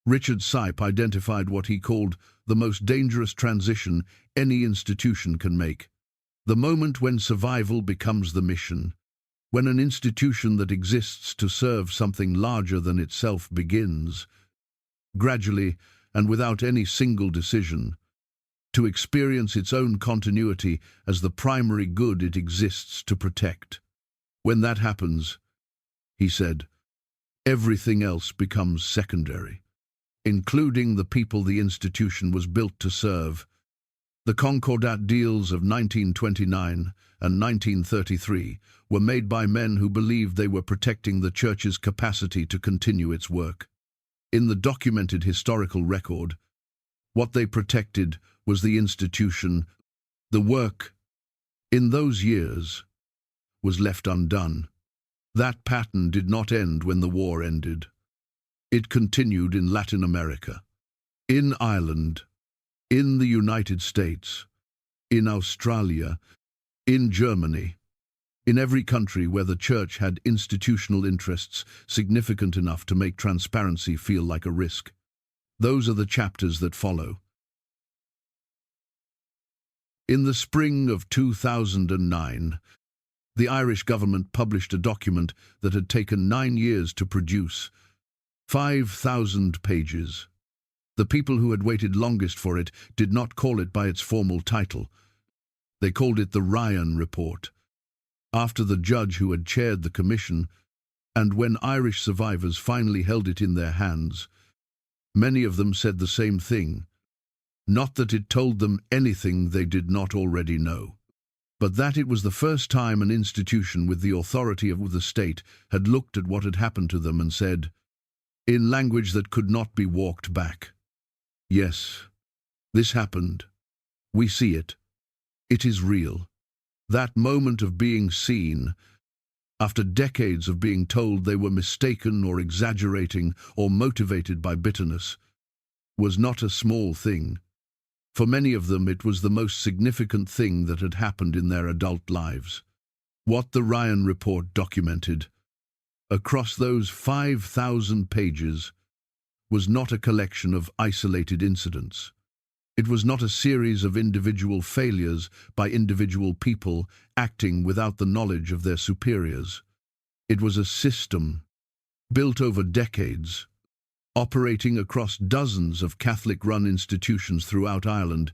Richard Sipe identified what he called the most dangerous transition any institution can make, the moment when survival becomes the mission, when an institution that exists to serve something larger than itself begins, gradually, and without any single decision, to experience its own continuity as the primary good it exists to protect. When that happens, he said, everything else becomes secondary, including the people the institution was built to serve. The Concordat deals of 1929 and 1933 were made by men who believed they were protecting the Church's capacity to continue its work. In the documented historical record, what they protected was the institution. The work, in those years, was left undone. That pattern did not end when the war ended. It continued in Latin America, in Ireland, in the United States, in Australia, in Germany, in every country where the Church had institutional interests significant enough to make transparency feel like a risk. Those are the chapters that follow. In the spring of 2009, the Irish government published a document that had taken 9 years to produce, 5,000 pages. The people who had waited longest for it did not call it by its formal title. They called it the Ryan Report, after the judge who had chaired the commission, and when Irish survivors finally held it in their hands, many of them said the same thing. Not that it told them anything they did not already know, but that it was the first time an institution with the authority of the state had looked at what had happened to them and said, in language that could not be walked back, yes, this happened. We see it. It is real. That moment of being seen, after decades of being told they were mistaken or exaggerating or motivated by bitterness, was not a small thing. For many of them, it was the most significant thing that had happened in their adult lives. What the Ryan Report documented, across those 5,000 pages, was not a collection of isolated incidents. It was not a series of individual failures by individual people acting without the knowledge of their superiors. It was a system, built over decades, operating across dozens of Catholic-run institutions throughout Ireland,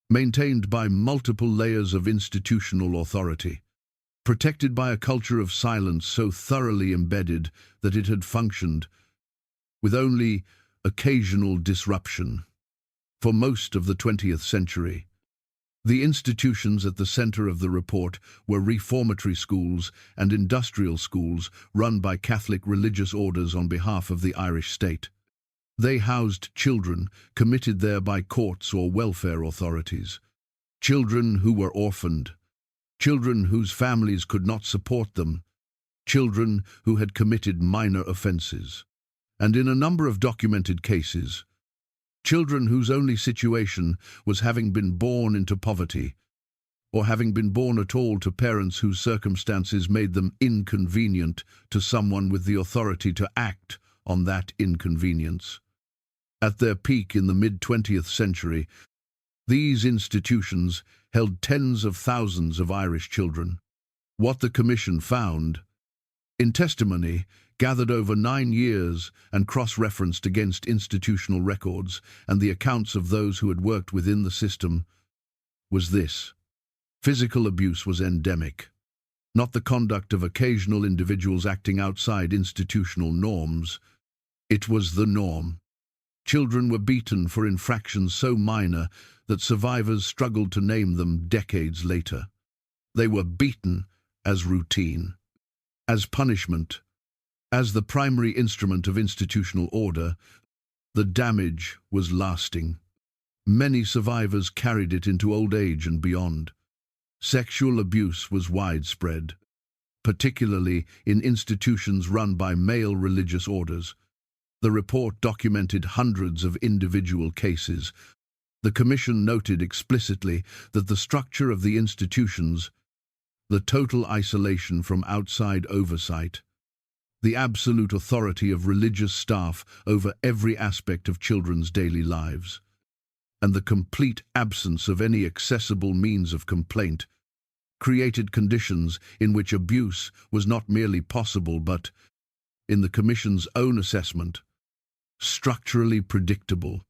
maintained by multiple layers of institutional authority, protected by a culture of silence so thoroughly embedded that it had functioned, with only occasional disruption, for most of the 20th century. The institutions at the center of the report were reformatory schools and industrial schools run by Catholic religious orders on behalf of the Irish state. They housed children committed there by courts or welfare authorities, children who were orphaned, children whose families could not support them, children who had committed minor offenses, and in a number of documented cases, children whose only situation was having been born into poverty, or having been born at all to parents whose circumstances made them inconvenient to someone with the authority to act on that inconvenience. At their peak in the mid-20th century, these institutions held tens of thousands of Irish children. What the Commission found, in testimony gathered over 9 years and cross-referenced against institutional records and the accounts of those who had worked within the system, was this: physical abuse was endemic, not the conduct of occasional individuals acting outside institutional norms. It was the norm. Children were beaten for infractions so minor that survivors struggled to name them decades later. They were beaten as routine, as punishment, as the primary instrument of institutional order. The damage was lasting. Many survivors carried it into old age and beyond. Sexual abuse was widespread, particularly in institutions run by male religious orders. The report documented hundreds of individual cases. The Commission noted explicitly that the structure of the institutions, the total isolation from outside oversight, the absolute authority of religious staff over every aspect of children's daily lives, and the complete absence of any accessible means of complaint, created conditions in which abuse was not merely possible but, in the Commission's own assessment, structurally predictable.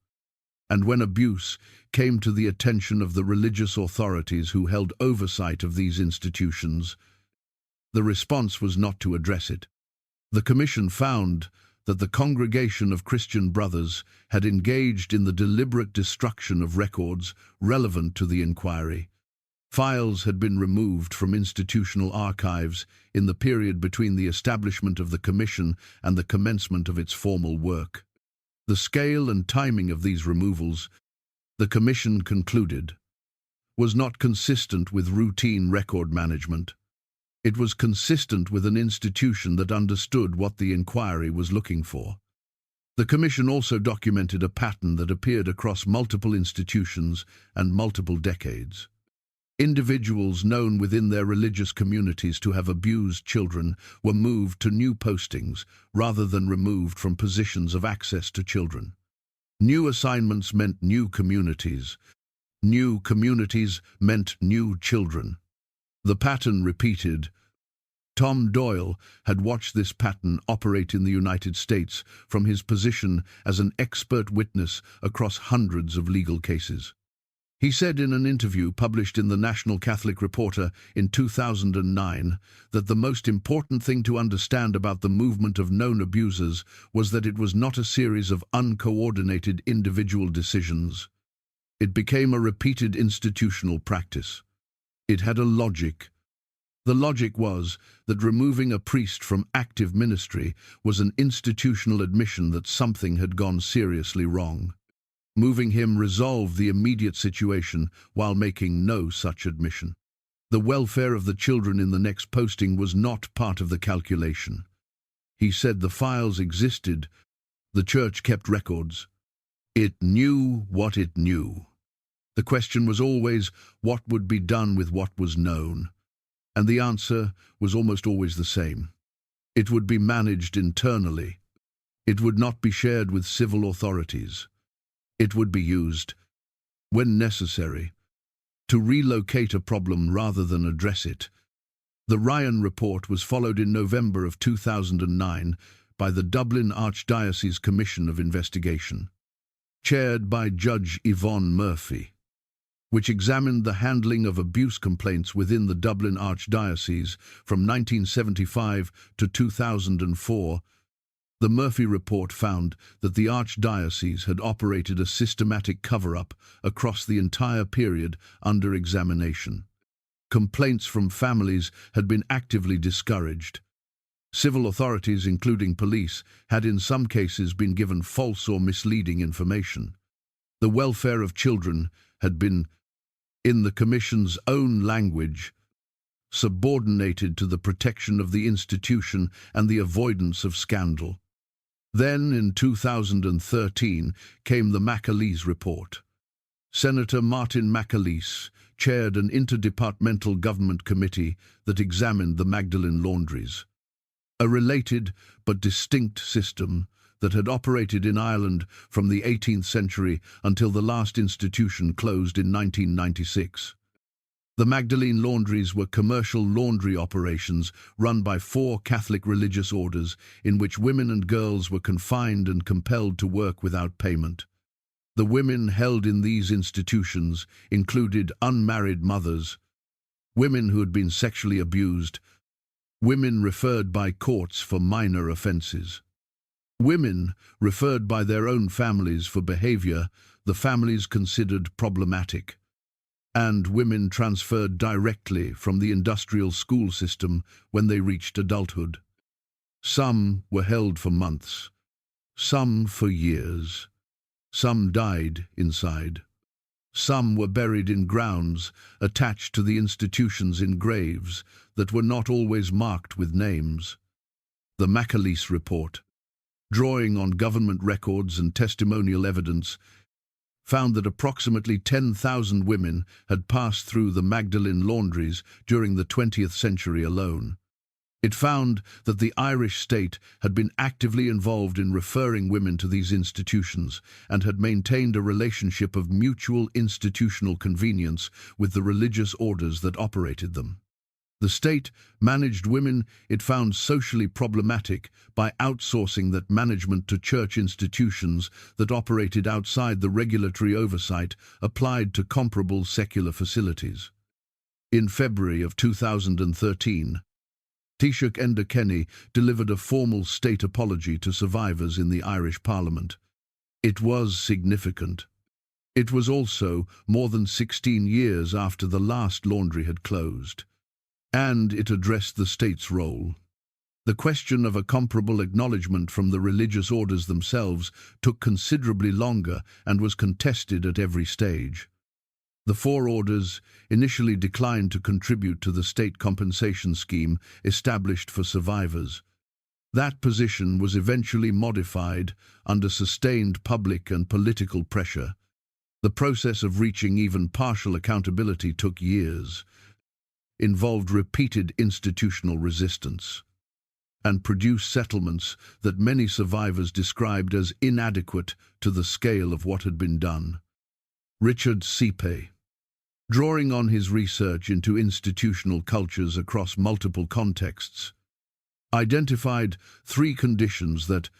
And when abuse came to the attention of the religious authorities who held oversight of these institutions, the response was not to address it. The Commission found that the Congregation of Christian Brothers had engaged in the deliberate destruction of records relevant to the inquiry. Files had been removed from institutional archives in the period between the establishment of the Commission and the commencement of its formal work. The scale and timing of these removals, the Commission concluded, was not consistent with routine record management. It was consistent with an institution that understood what the inquiry was looking for. The Commission also documented a pattern that appeared across multiple institutions and multiple decades. Individuals known within their religious communities to have abused children were moved to new postings rather than removed from positions of access to children. New assignments meant new communities. New communities meant new children. The pattern repeated, Tom Doyle had watched this pattern operate in the United States from his position as an expert witness across hundreds of legal cases. He said in an interview published in the National Catholic Reporter in 2009 that the most important thing to understand about the movement of known abusers was that it was not a series of uncoordinated individual decisions. It became a repeated institutional practice. It had a logic. The logic was that removing a priest from active ministry was an institutional admission that something had gone seriously wrong. Moving him resolved the immediate situation while making no such admission. The welfare of the children in the next posting was not part of the calculation. He said the files existed. The church kept records. It knew what it knew. The question was always what would be done with what was known. And the answer was almost always the same. It would be managed internally. It would not be shared with civil authorities. It would be used, when necessary, to relocate a problem rather than address it. The Ryan Report was followed in November of 2009 by the Dublin Archdiocese Commission of Investigation, chaired by Judge Yvonne Murphy, which examined the handling of abuse complaints within the Dublin Archdiocese from 1975 to 2004. The Murphy Report found that the Archdiocese had operated a systematic cover-up across the entire period under examination. Complaints from families had been actively discouraged. Civil authorities, including police, had in some cases been given false or misleading information. The welfare of children had been, in the Commission's own language, subordinated to the protection of the institution and the avoidance of scandal. Then, in 2013, came the McAleese Report. Senator Martin McAleese chaired an interdepartmental government committee that examined the Magdalene Laundries, a related but distinct system that had operated in Ireland from the 18th century until the last institution closed in 1996. The Magdalene Laundries were commercial laundry operations run by 4 Catholic religious orders in which women and girls were confined and compelled to work without payment. The women held in these institutions included unmarried mothers, women who had been sexually abused, women referred by courts for minor offences, women referred by their own families for behavior the families considered problematic, and women transferred directly from the industrial school system when they reached adulthood. Some were held for months, some for years. Some died inside. Some were buried in grounds attached to the institutions in graves that were not always marked with names. The McAleese Report, drawing on government records and testimonial evidence, found that approximately 10,000 women had passed through the Magdalene Laundries during the 20th century alone. It found that the Irish state had been actively involved in referring women to these institutions and had maintained a relationship of mutual institutional convenience with the religious orders that operated them. The state managed women it found socially problematic by outsourcing that management to church institutions that operated outside the regulatory oversight applied to comparable secular facilities. In February of 2013, Taoiseach Enda Kenny delivered a formal state apology to survivors in the Irish Parliament. It was significant. It was also more than 16 years after the last laundry had closed. And it addressed the state's role. The question of a comparable acknowledgement from the religious orders themselves took considerably longer and was contested at every stage. The 4 orders initially declined to contribute to the state compensation scheme established for survivors. That position was eventually modified under sustained public and political pressure. The process of reaching even partial accountability took years, involved repeated institutional resistance, and produced settlements that many survivors described as inadequate to the scale of what had been done. Richard Sipe, drawing on his research into institutional cultures across multiple contexts, identified three conditions that,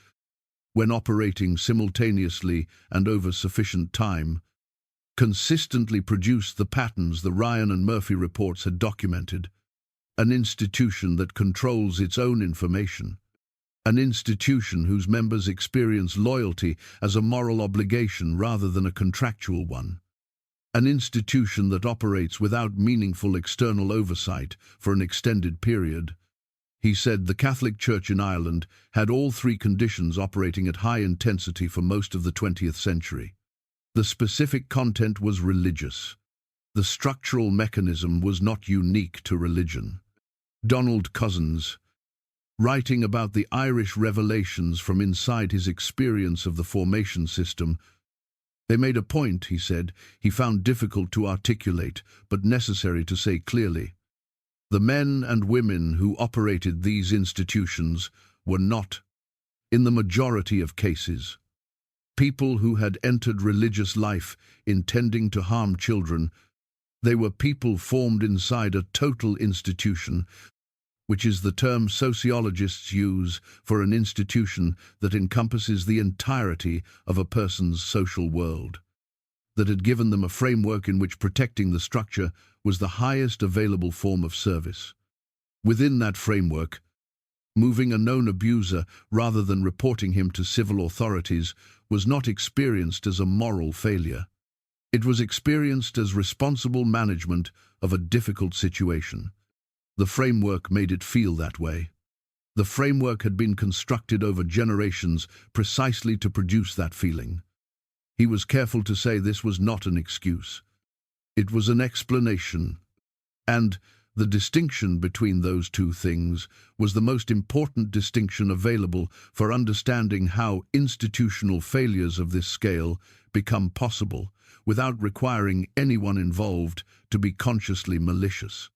when operating simultaneously and over sufficient time, consistently produced the patterns the Ryan and Murphy reports had documented. An institution that controls its own information. An institution whose members experience loyalty as a moral obligation rather than a contractual one. An institution that operates without meaningful external oversight for an extended period. He said the Catholic Church in Ireland had all three conditions operating at high intensity for most of the 20th century. The specific content was religious. The structural mechanism was not unique to religion. Donald Cozzens, writing about the Irish revelations from inside his experience of the formation system, they made a point, he said, he found difficult to articulate, but necessary to say clearly. The men and women who operated these institutions were not, in the majority of cases, people who had entered religious life intending to harm children. They were people formed inside a total institution, which is the term sociologists use for an institution that encompasses the entirety of a person's social world, that had given them a framework in which protecting the structure was the highest available form of service. Within that framework, moving a known abuser rather than reporting him to civil authorities was not experienced as a moral failure. It was experienced as responsible management of a difficult situation. The framework made it feel that way. The framework had been constructed over generations precisely to produce that feeling. He was careful to say this was not an excuse. It was an explanation. And the distinction between those two things was the most important distinction available for understanding how institutional failures of this scale become possible without requiring anyone involved to be consciously malicious.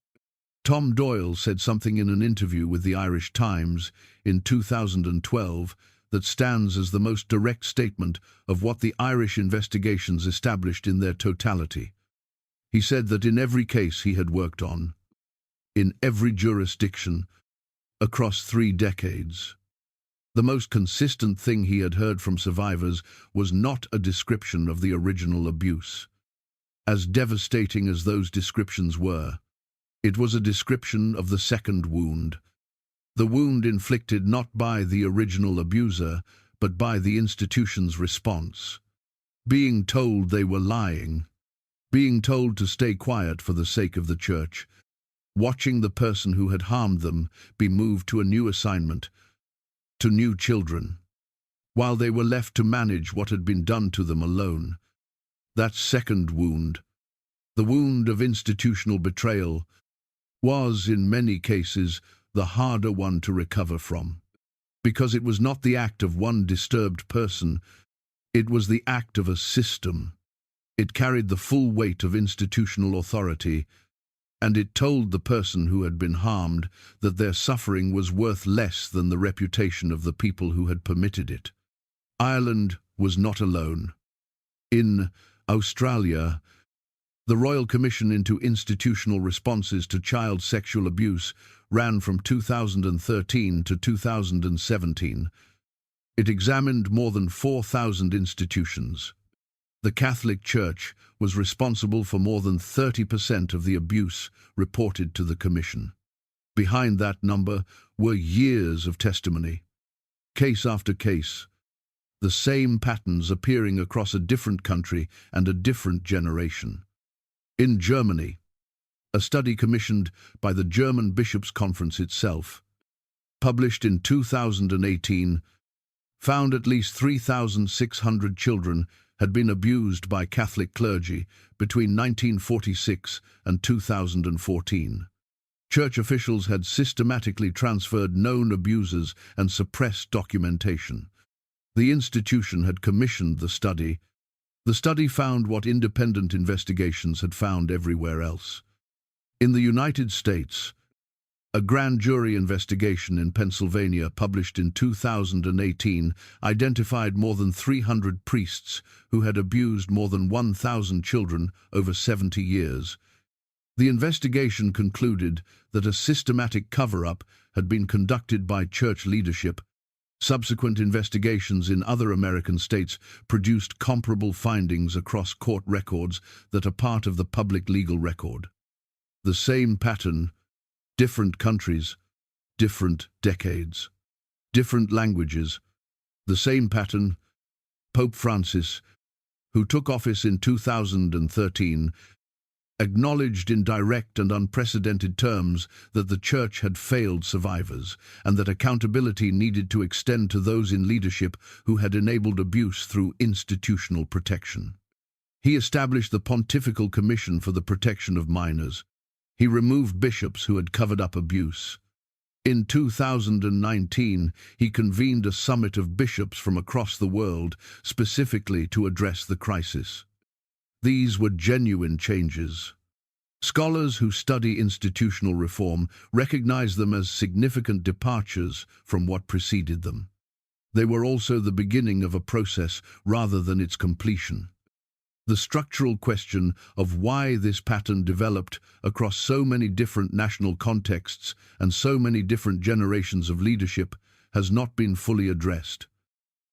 Tom Doyle said something in an interview with the Irish Times in 2012 that stands as the most direct statement of what the Irish investigations established in their totality. He said that in every case he had worked on, in every jurisdiction, across 3 decades, the most consistent thing he had heard from survivors was not a description of the original abuse. As devastating as those descriptions were, it was a description of the second wound. The wound inflicted not by the original abuser, but by the institution's response. Being told they were lying, being told to stay quiet for the sake of the church, watching the person who had harmed them be moved to a new assignment, to new children, while they were left to manage what had been done to them alone. That second wound, the wound of institutional betrayal, was, in many cases, the harder one to recover from, because it was not the act of one disturbed person, it was the act of a system. It carried the full weight of institutional authority, and it told the person who had been harmed that their suffering was worth less than the reputation of the people who had permitted it. Ireland was not alone. In Australia, the Royal Commission into Institutional Responses to Child Sexual Abuse ran from 2013 to 2017. It examined more than 4,000 institutions. The Catholic Church was responsible for more than 30% of the abuse reported to the Commission. Behind that number were years of testimony, case after case, the same patterns appearing across a different country and a different generation. In Germany, a study commissioned by the German Bishops' Conference itself, published in 2018, found at least 3,600 children had been abused by Catholic clergy between 1946 and 2014. Church officials had systematically transferred known abusers and suppressed documentation. The institution had commissioned the study. The study found what independent investigations had found everywhere else. In the United States, a grand jury investigation in Pennsylvania published in 2018 identified more than 300 priests who had abused more than 1,000 children over 70 years, The investigation concluded that a systematic cover-up had been conducted by church leadership. Subsequent investigations in other American states produced comparable findings across court records that are part of the public legal record. The same pattern, different countries, different decades, different languages. The same pattern, Pope Francis, who took office in 2013, acknowledged in direct and unprecedented terms that the Church had failed survivors and that accountability needed to extend to those in leadership who had enabled abuse through institutional protection. He established the Pontifical Commission for the Protection of Minors. He removed bishops who had covered up abuse. In 2019, he convened a summit of bishops from across the world specifically to address the crisis. These were genuine changes. Scholars who study institutional reform recognize them as significant departures from what preceded them. They were also the beginning of a process rather than its completion. The structural question of why this pattern developed across so many different national contexts and so many different generations of leadership has not been fully addressed.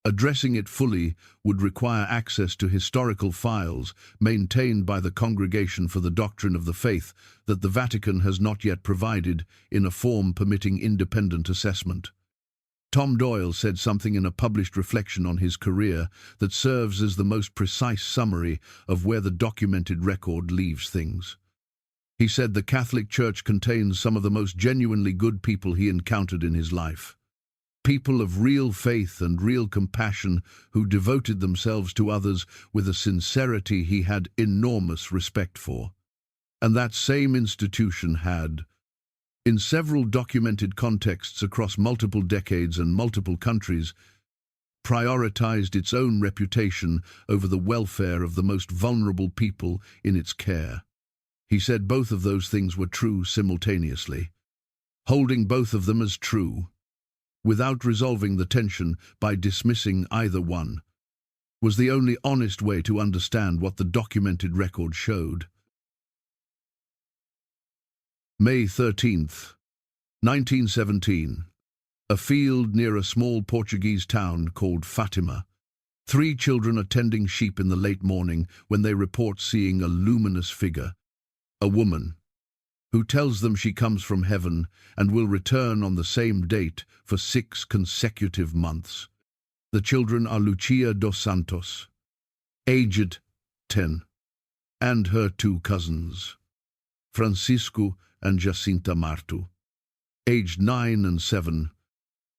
Addressing it fully would require access to historical files maintained by the Congregation for the Doctrine of the Faith that the Vatican has not yet provided in a form permitting independent assessment. Tom Doyle said something in a published reflection on his career that serves as the most precise summary of where the documented record leaves things. He said the Catholic Church contains some of the most genuinely good people he encountered in his life. People of real faith and real compassion who devoted themselves to others with a sincerity he had enormous respect for. And that same institution had, in several documented contexts across multiple decades and multiple countries, prioritized its own reputation over the welfare of the most vulnerable people in its care. He said both of those things were true simultaneously, holding both of them as true, without resolving the tension by dismissing either one, was the only honest way to understand what the documented record showed. May 13th, 1917. A field near a small Portuguese town called Fatima. 3 children are tending sheep in the late morning when they report seeing a luminous figure, a woman, who tells them she comes from heaven and will return on the same date for 6 consecutive months. The children are Lucia dos Santos, aged 10, and her 2 cousins, Francisco and Jacinta Martu, aged 9 and 7.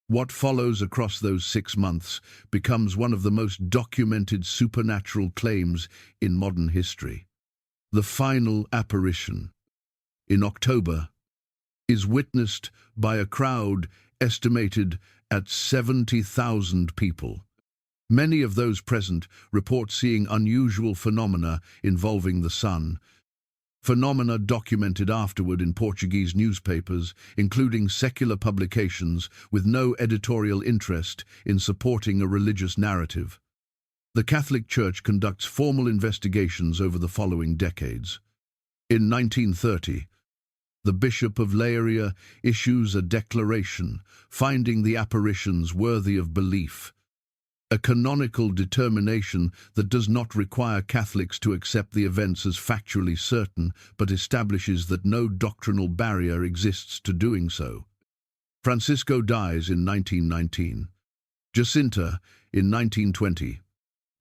What follows across those 6 months becomes one of the most documented supernatural claims in modern history. The final apparition, in October, is witnessed by a crowd estimated at 70,000 people. Many of those present report seeing unusual phenomena involving the sun, phenomena documented afterward in Portuguese newspapers, including secular publications with no editorial interest in supporting a religious narrative. The Catholic Church conducts formal investigations over the following decades. In 1930, the Bishop of Leiria issues a declaration finding the apparitions worthy of belief, a canonical determination that does not require Catholics to accept the events as factually certain, but establishes that no doctrinal barrier exists to doing so. Francisco dies in 1919. Jacinta in 1920,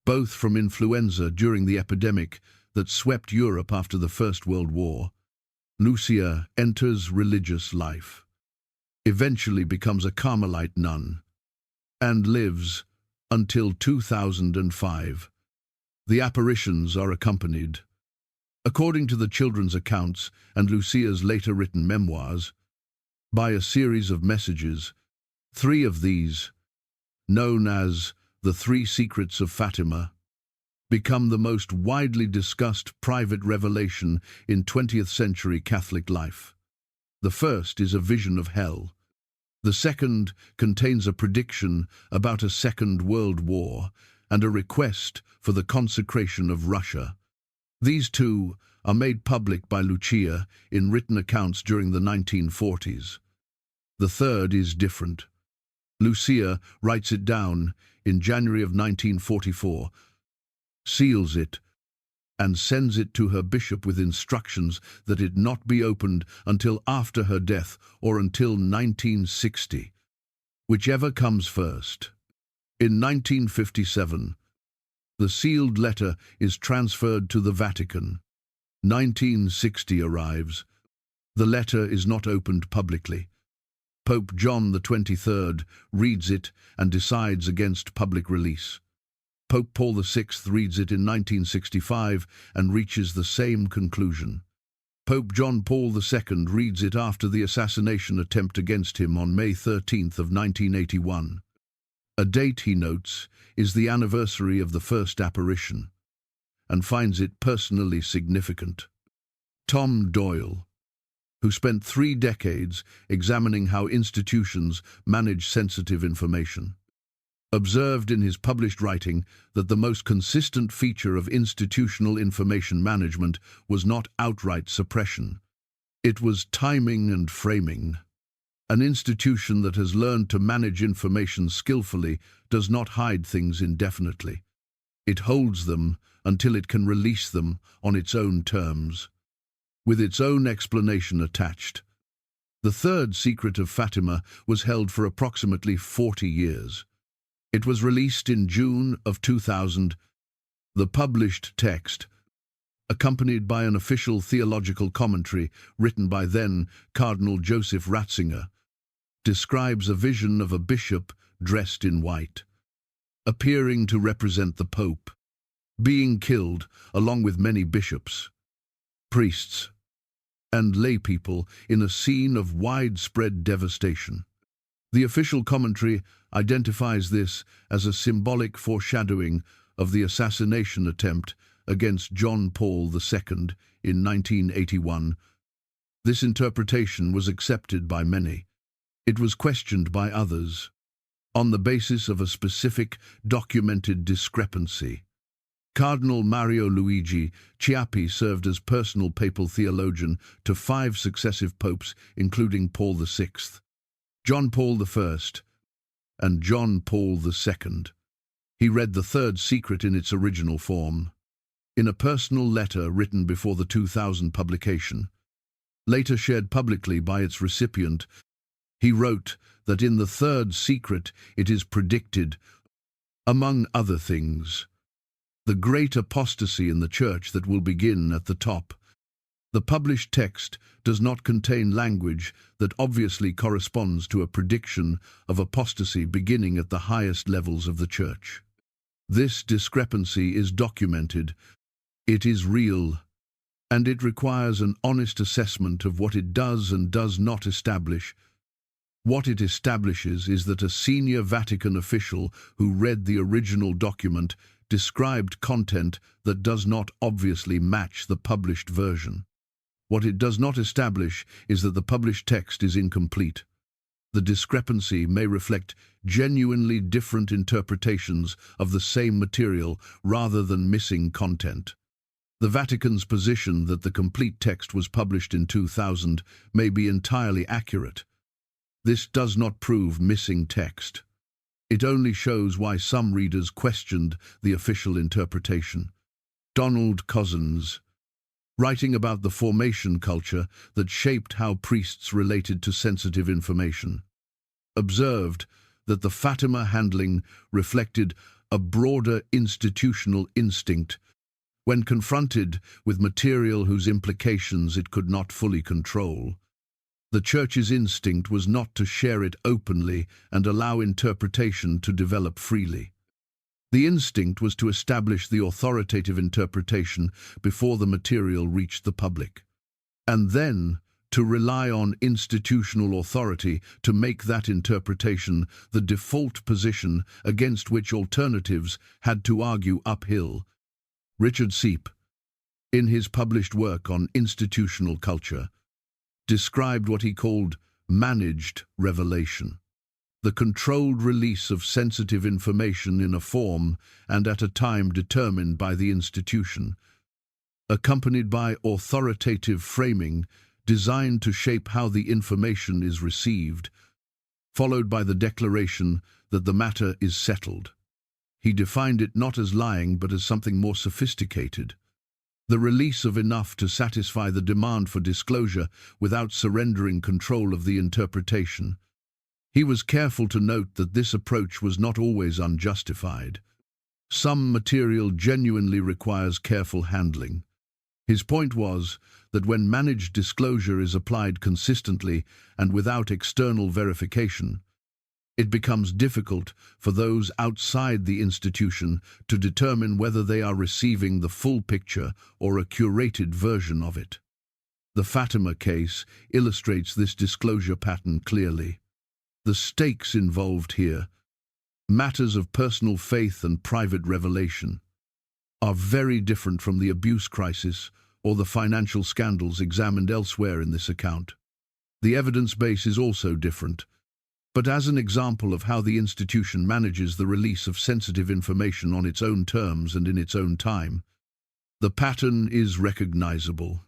both from influenza during the epidemic that swept Europe after the First World War. Lucia enters religious life, eventually becomes a Carmelite nun, and lives until 2005. The apparitions are accompanied, according to the children's accounts and Lucia's later written memoirs, by a series of messages. 3 of these, known as the 3 Secrets of Fatima, become the most widely discussed private revelation in 20th century Catholic life. The first is a vision of hell. The second contains a prediction about a Second World War and a request for the consecration of Russia. These two are made public by Lucia in written accounts during the 1940s. The third is different. Lucia writes it down in January of 1944, seals it, and sends it to her bishop with instructions that it not be opened until after her death or until 1960, whichever comes first. In 1957, the sealed letter is transferred to the Vatican. 1960 arrives. The letter is not opened publicly. Pope John XXIII reads it and decides against public release. Pope Paul VI reads it in 1965 and reaches the same conclusion. Pope John Paul II reads it after the assassination attempt against him on May 13th of 1981. A date, he notes, is the anniversary of the first apparition, and finds it personally significant. Tom Doyle, who spent 3 decades examining how institutions manage sensitive information, observed in his published writing that the most consistent feature of institutional information management was not outright suppression. It was timing and framing. An institution that has learned to manage information skillfully does not hide things indefinitely. It holds them until it can release them on its own terms, with its own explanation attached. The third secret of Fatima was held for approximately 40 years. It was released in June of 2000. The published text, accompanied by an official theological commentary written by then Cardinal Joseph Ratzinger, describes a vision of a bishop dressed in white, appearing to represent the Pope, being killed along with many bishops, priests, and laypeople in a scene of widespread devastation. The official commentary identifies this as a symbolic foreshadowing of the assassination attempt against John Paul II in 1981. This interpretation was accepted by many. It was questioned by others, on the basis of a specific documented discrepancy. Cardinal Mario Luigi Chiappi served as personal papal theologian to 5 successive popes, including Paul VI, John Paul I, and John Paul II. He read the third secret in its original form, in a personal letter written before the 2000 publication. Later shared publicly by its recipient, he wrote that in the third secret it is predicted, among other things, the great apostasy in the Church that will begin at the top. The published text does not contain language that obviously corresponds to a prediction of apostasy beginning at the highest levels of the Church. This discrepancy is documented, it is real, and it requires an honest assessment of what it does and does not establish. What it establishes is that a senior Vatican official who read the original document described content that does not obviously match the published version. What it does not establish is that the published text is incomplete. The discrepancy may reflect genuinely different interpretations of the same material rather than missing content. The Vatican's position that the complete text was published in 2000 may be entirely accurate. This does not prove missing text. It only shows why some readers questioned the official interpretation. Donald Cozzens, writing about the formation culture that shaped how priests related to sensitive information, observed that the Fatima handling reflected a broader institutional instinct when confronted with material whose implications it could not fully control. The Church's instinct was not to share it openly and allow interpretation to develop freely. The instinct was to establish the authoritative interpretation before the material reached the public, and then to rely on institutional authority to make that interpretation the default position against which alternatives had to argue uphill. Richard Sipe, in his published work on institutional culture, described what he called managed revelation, the controlled release of sensitive information in a form and at a time determined by the institution. accompanied by authoritative framing designed to shape how the information is received, followed by the declaration that the matter is settled. He defined it not as lying but as something more sophisticated, the release of enough to satisfy the demand for disclosure without surrendering control of the interpretation. He was careful to note that this approach was not always unjustified. Some material genuinely requires careful handling. His point was that when managed disclosure is applied consistently and without external verification, it becomes difficult for those outside the institution to determine whether they are receiving the full picture or a curated version of it. The Fatima case illustrates this disclosure pattern clearly. The stakes involved here, matters of personal faith and private revelation, are very different from the abuse crisis or the financial scandals examined elsewhere in this account. The evidence base is also different, but as an example of how the institution manages the release of sensitive information on its own terms and in its own time, the pattern is recognizable.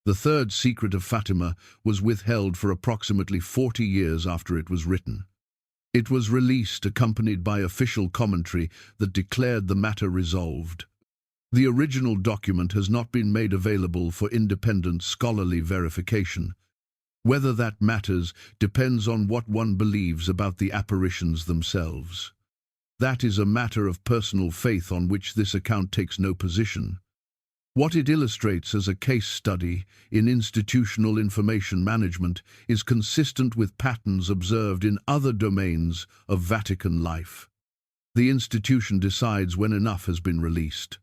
The third secret of Fatima was withheld for approximately 40 years after it was written. It was released accompanied by official commentary that declared the matter resolved. The original document has not been made available for independent scholarly verification. Whether that matters depends on what one believes about the apparitions themselves. That is a matter of personal faith on which this account takes no position. What it illustrates as a case study in institutional information management is consistent with patterns observed in other domains of Vatican life. The institution decides when enough has been released.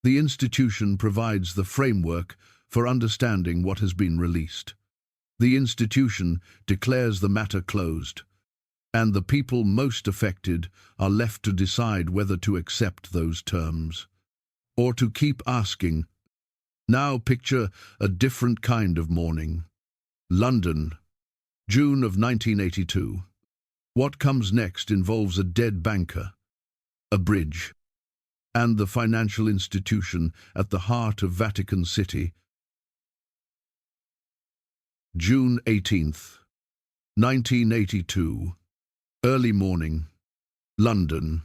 The institution provides the framework for understanding what has been released. The institution declares the matter closed, and the people most affected are left to decide whether to accept those terms or to keep asking. Now picture a different kind of morning. London, June of 1982. What comes next involves a dead banker, a bridge, and the financial institution at the heart of Vatican City. June 18th, 1982. Early morning. London.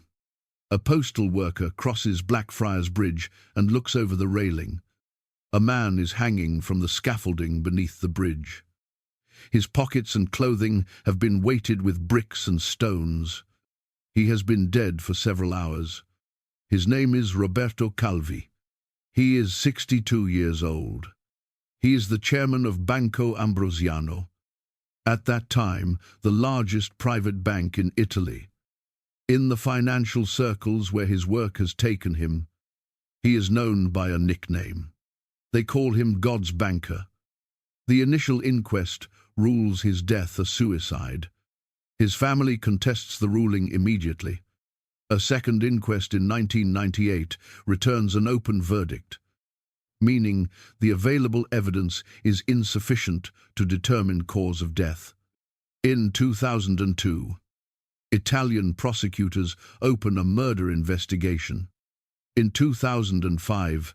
A postal worker crosses Blackfriars Bridge and looks over the railing. A man is hanging from the scaffolding beneath the bridge. His pockets and clothing have been weighted with bricks and stones. He has been dead for several hours. His name is Roberto Calvi. He is 62 years old. He is the chairman of Banco Ambrosiano, at that time the largest private bank in Italy. In the financial circles where his work has taken him, he is known by a nickname. They call him God's banker. The initial inquest rules his death a suicide. His family contests the ruling immediately. A second inquest in 1998 returns an open verdict, meaning the available evidence is insufficient to determine cause of death. In 2002, Italian prosecutors open a murder investigation. In 2005,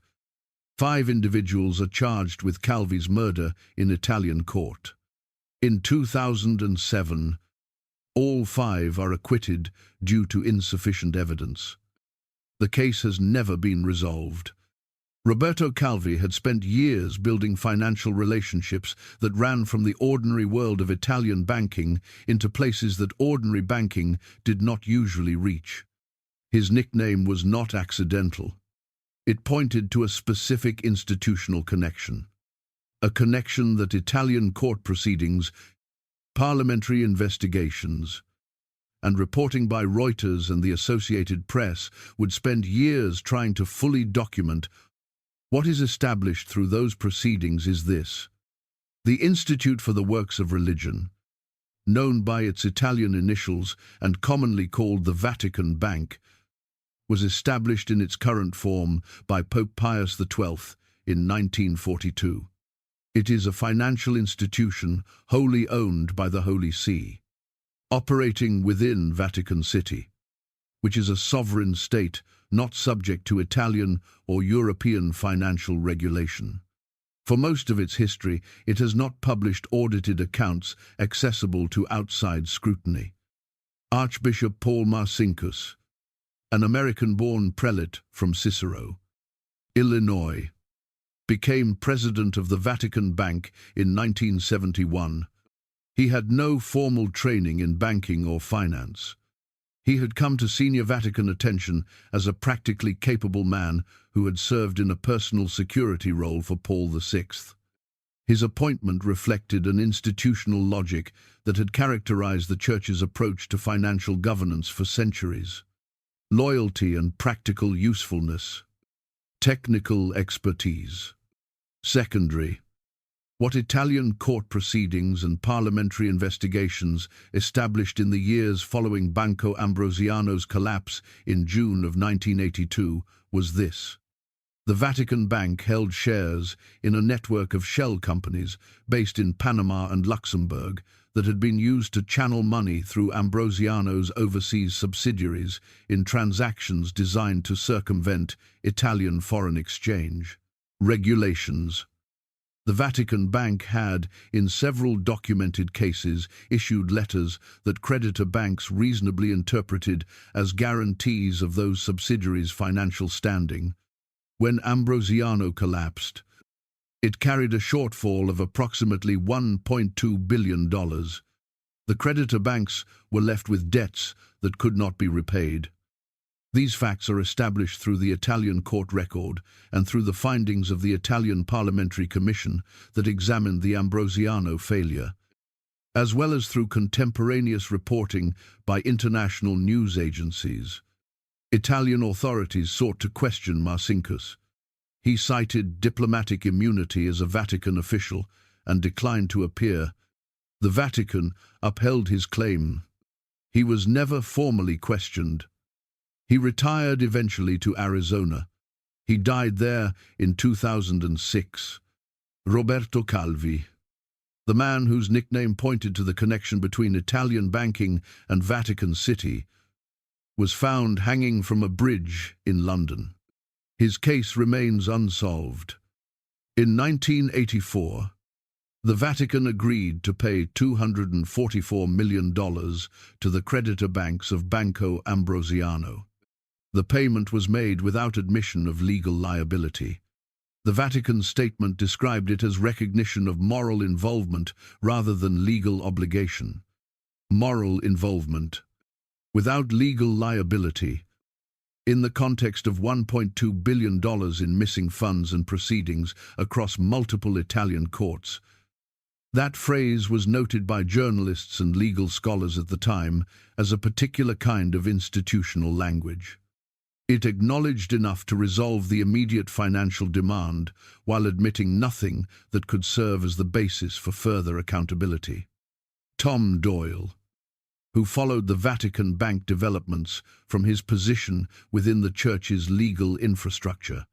5 individuals are charged with Calvi's murder in Italian court. In 2007, all 5 are acquitted due to insufficient evidence. The case has never been resolved. Roberto Calvi had spent years building financial relationships that ran from the ordinary world of Italian banking into places that ordinary banking did not usually reach. His nickname was not accidental. It pointed to a specific institutional connection, a connection that Italian court proceedings, parliamentary investigations, and reporting by Reuters and the Associated Press would spend years trying to fully document. What is established through those proceedings is this: the Institute for the Works of Religion, known by its Italian initials and commonly called the Vatican Bank, was established in its current form by Pope Pius XII in 1942. It is a financial institution wholly owned by the Holy See, operating within Vatican City, which is a sovereign state not subject to Italian or European financial regulation. For most of its history, it has not published audited accounts accessible to outside scrutiny. Archbishop Paul Marcinkus, an American-born prelate from Cicero, Illinois, became president of the Vatican Bank in 1971. He had no formal training in banking or finance. He had come to senior Vatican attention as a practically capable man who had served in a personal security role for Paul VI. His appointment reflected an institutional logic that had characterized the Church's approach to financial governance for centuries. Loyalty and practical usefulness. Technical expertise. Secondary. What Italian court proceedings and parliamentary investigations established in the years following Banco Ambrosiano's collapse in June of 1982 was this. The Vatican Bank held shares in a network of shell companies based in Panama and Luxembourg that had been used to channel money through Ambrosiano's overseas subsidiaries in transactions designed to circumvent Italian foreign exchange regulations. The Vatican Bank had, in several documented cases, issued letters that creditor banks reasonably interpreted as guarantees of those subsidiaries' financial standing. When Ambrosiano collapsed, it carried a shortfall of approximately $1.2 billion. The creditor banks were left with debts that could not be repaid. These facts are established through the Italian court record and through the findings of the Italian Parliamentary Commission that examined the Ambrosiano failure, as well as through contemporaneous reporting by international news agencies. Italian authorities sought to question Marcinkus. He cited diplomatic immunity as a Vatican official and declined to appear. The Vatican upheld his claim. He was never formally questioned. He retired eventually to Arizona. He died there in 2006. Roberto Calvi, the man whose nickname pointed to the connection between Italian banking and Vatican City, was found hanging from a bridge in London. His case remains unsolved. In 1984, the Vatican agreed to pay $244 million to the creditor banks of Banco Ambrosiano. The payment was made without admission of legal liability. The Vatican statement described it as recognition of moral involvement rather than legal obligation. Moral involvement. Without legal liability. In the context of $1.2 billion in missing funds and proceedings across multiple Italian courts. That phrase was noted by journalists and legal scholars at the time as a particular kind of institutional language. It acknowledged enough to resolve the immediate financial demand while admitting nothing that could serve as the basis for further accountability. Tom Doyle, who followed the Vatican Bank developments from his position within the Church's legal infrastructure,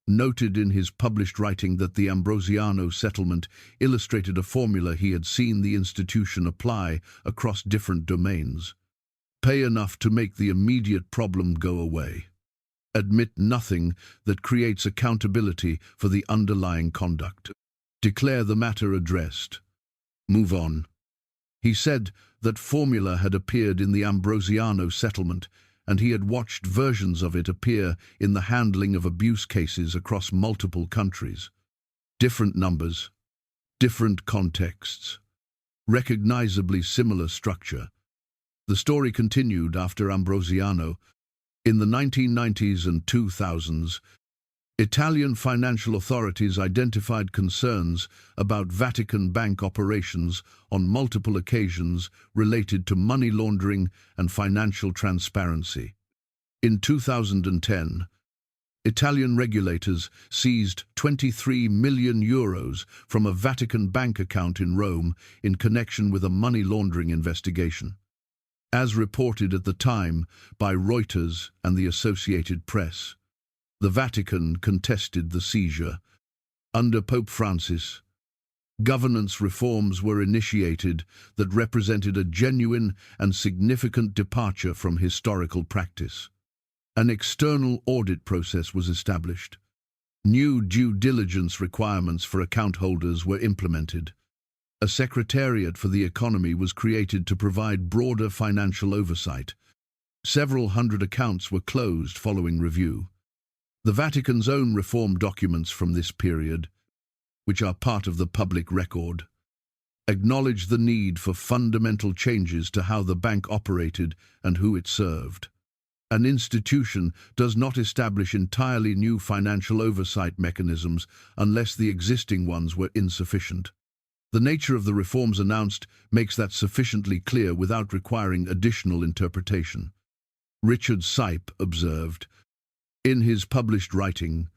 noted in his published writing that the Ambrosiano settlement illustrated a formula he had seen the institution apply across different domains. Pay enough to make the immediate problem go away. Admit nothing that creates accountability for the underlying conduct. Declare the matter addressed. Move on. He said that formula had appeared in the Ambrosiano settlement, and he had watched versions of it appear in the handling of abuse cases across multiple countries. Different numbers, different contexts, recognizably similar structure. The story continued after Ambrosiano. In the 1990s and 2000s, Italian financial authorities identified concerns about Vatican Bank operations on multiple occasions related to money laundering and financial transparency. In 2010, Italian regulators seized €23 million from a Vatican Bank account in Rome in connection with a money laundering investigation. As reported at the time by Reuters and the Associated Press, the Vatican contested the seizure. Under Pope Francis, governance reforms were initiated that represented a genuine and significant departure from historical practice. An external audit process was established. New due diligence requirements for account holders were implemented. A secretariat for the economy was created to provide broader financial oversight. Several hundred accounts were closed following review. The Vatican's own reform documents from this period, which are part of the public record, acknowledge the need for fundamental changes to how the bank operated and who it served. An institution does not establish entirely new financial oversight mechanisms unless the existing ones were insufficient. The nature of the reforms announced makes that sufficiently clear without requiring additional interpretation. Richard Sipe observed, in his published writing,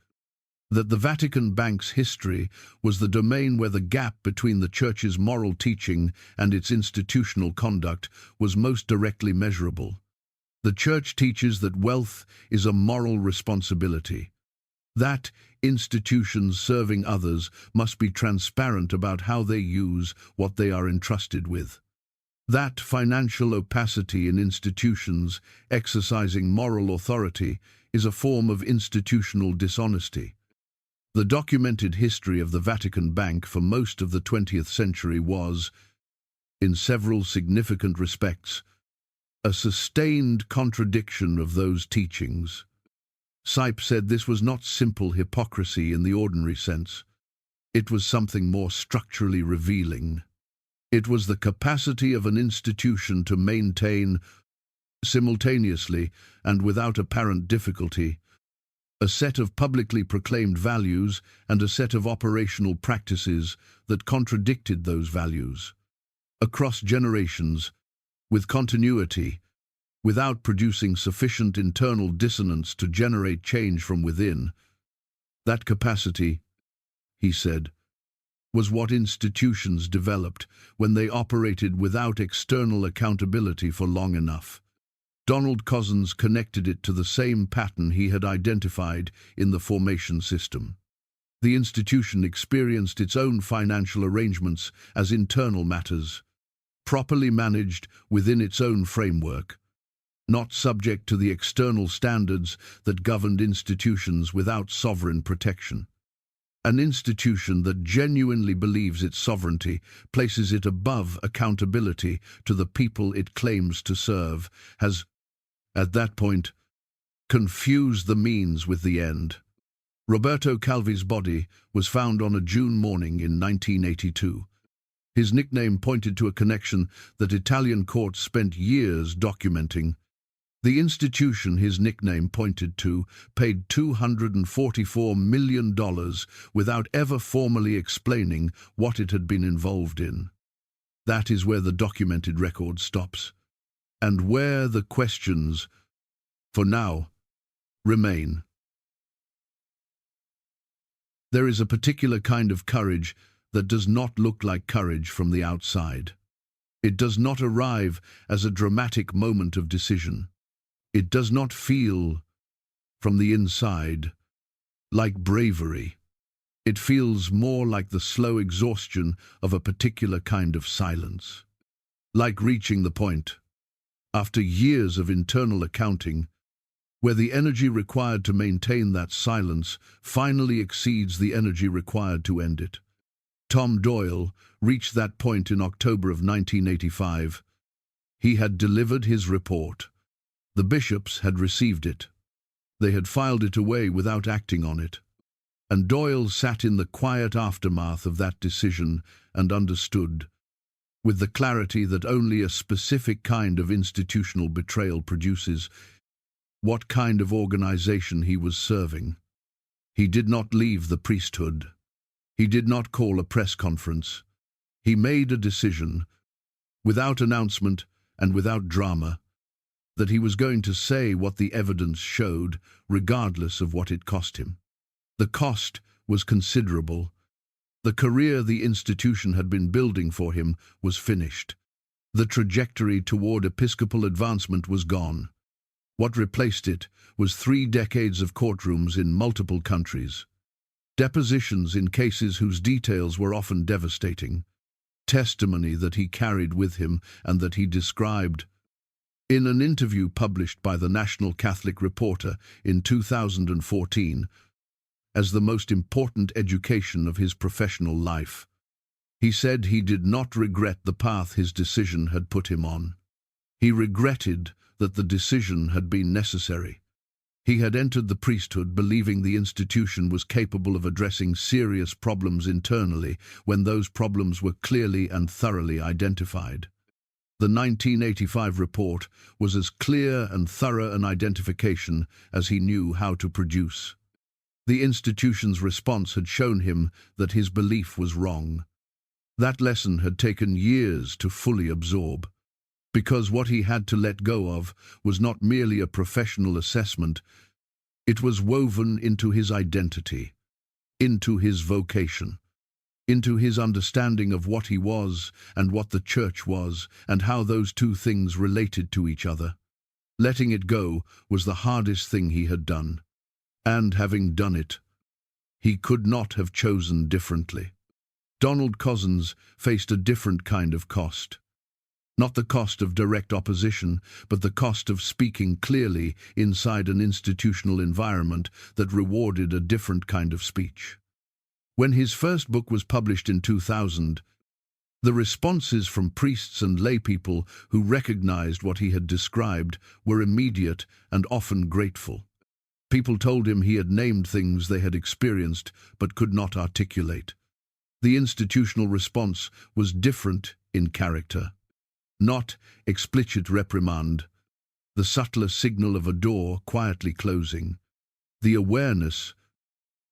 that the Vatican Bank's history was the domain where the gap between the Church's moral teaching and its institutional conduct was most directly measurable. The Church teaches that wealth is a moral responsibility, that institutions serving others must be transparent about how they use what they are entrusted with, that financial opacity in institutions exercising moral authority is a form of institutional dishonesty. The documented history of the Vatican Bank for most of the 20th century was, in several significant respects, a sustained contradiction of those teachings. Sipe said this was not simple hypocrisy in the ordinary sense. It was something more structurally revealing. It was the capacity of an institution to maintain, simultaneously and without apparent difficulty, a set of publicly proclaimed values and a set of operational practices that contradicted those values, across generations, with continuity, without producing sufficient internal dissonance to generate change from within. That capacity, he said, was what institutions developed when they operated without external accountability for long enough. Donald Cozzens connected it to the same pattern he had identified in the formation system. The institution experienced its own financial arrangements as internal matters, properly managed within its own framework, not subject to the external standards that governed institutions without sovereign protection. An institution that genuinely believes its sovereignty, places it above accountability to the people it claims to serve, has, at that point, confused the means with the end. Roberto Calvi's body was found on a June morning in 1982. His nickname pointed to a connection that Italian courts spent years documenting. The institution his nickname pointed to paid $244 million without ever formally explaining what it had been involved in. That is where the documented record stops, and where the questions, for now, remain. There is a particular kind of courage that does not look like courage from the outside. It does not arrive as a dramatic moment of decision. It does not feel, from the inside, like bravery. It feels more like the slow exhaustion of a particular kind of silence. Like reaching the point, after years of internal accounting, where the energy required to maintain that silence finally exceeds the energy required to end it. Tom Doyle reached that point in October of 1985. He had delivered his report. The bishops had received it. They had filed it away without acting on it. And Doyle sat in the quiet aftermath of that decision and understood, with the clarity that only a specific kind of institutional betrayal produces, what kind of organization he was serving. He did not leave the priesthood. He did not call a press conference. He made a decision, without announcement and without drama, that he was going to say what the evidence showed, regardless of what it cost him. The cost was considerable. The career the institution had been building for him was finished. The trajectory toward episcopal advancement was gone. What replaced it was 3 decades of courtrooms in multiple countries, depositions in cases whose details were often devastating, testimony that he carried with him and that he described, In an interview published by the National Catholic Reporter in 2014, as the most important education of his professional life, he said he did not regret the path his decision had put him on. He regretted that the decision had been necessary. He had entered the priesthood believing the institution was capable of addressing serious problems internally when those problems were clearly and thoroughly identified. The 1985 report was as clear and thorough an identification as he knew how to produce. The institution's response had shown him that his belief was wrong. That lesson had taken years to fully absorb, because what he had to let go of was not merely a professional assessment, it was woven into his identity, into his vocation, into his understanding of what he was and what the church was, and how those two things related to each other. Letting it go was the hardest thing he had done, and having done it, he could not have chosen differently. Donald Cozzens faced a different kind of cost. Not the cost of direct opposition, but the cost of speaking clearly inside an institutional environment that rewarded a different kind of speech. When his first book was published in 2000, the responses from priests and laypeople who recognized what he had described were immediate and often grateful. People told him he had named things they had experienced but could not articulate. The institutional response was different in character. Not explicit reprimand, the subtler signal of a door quietly closing. The awareness,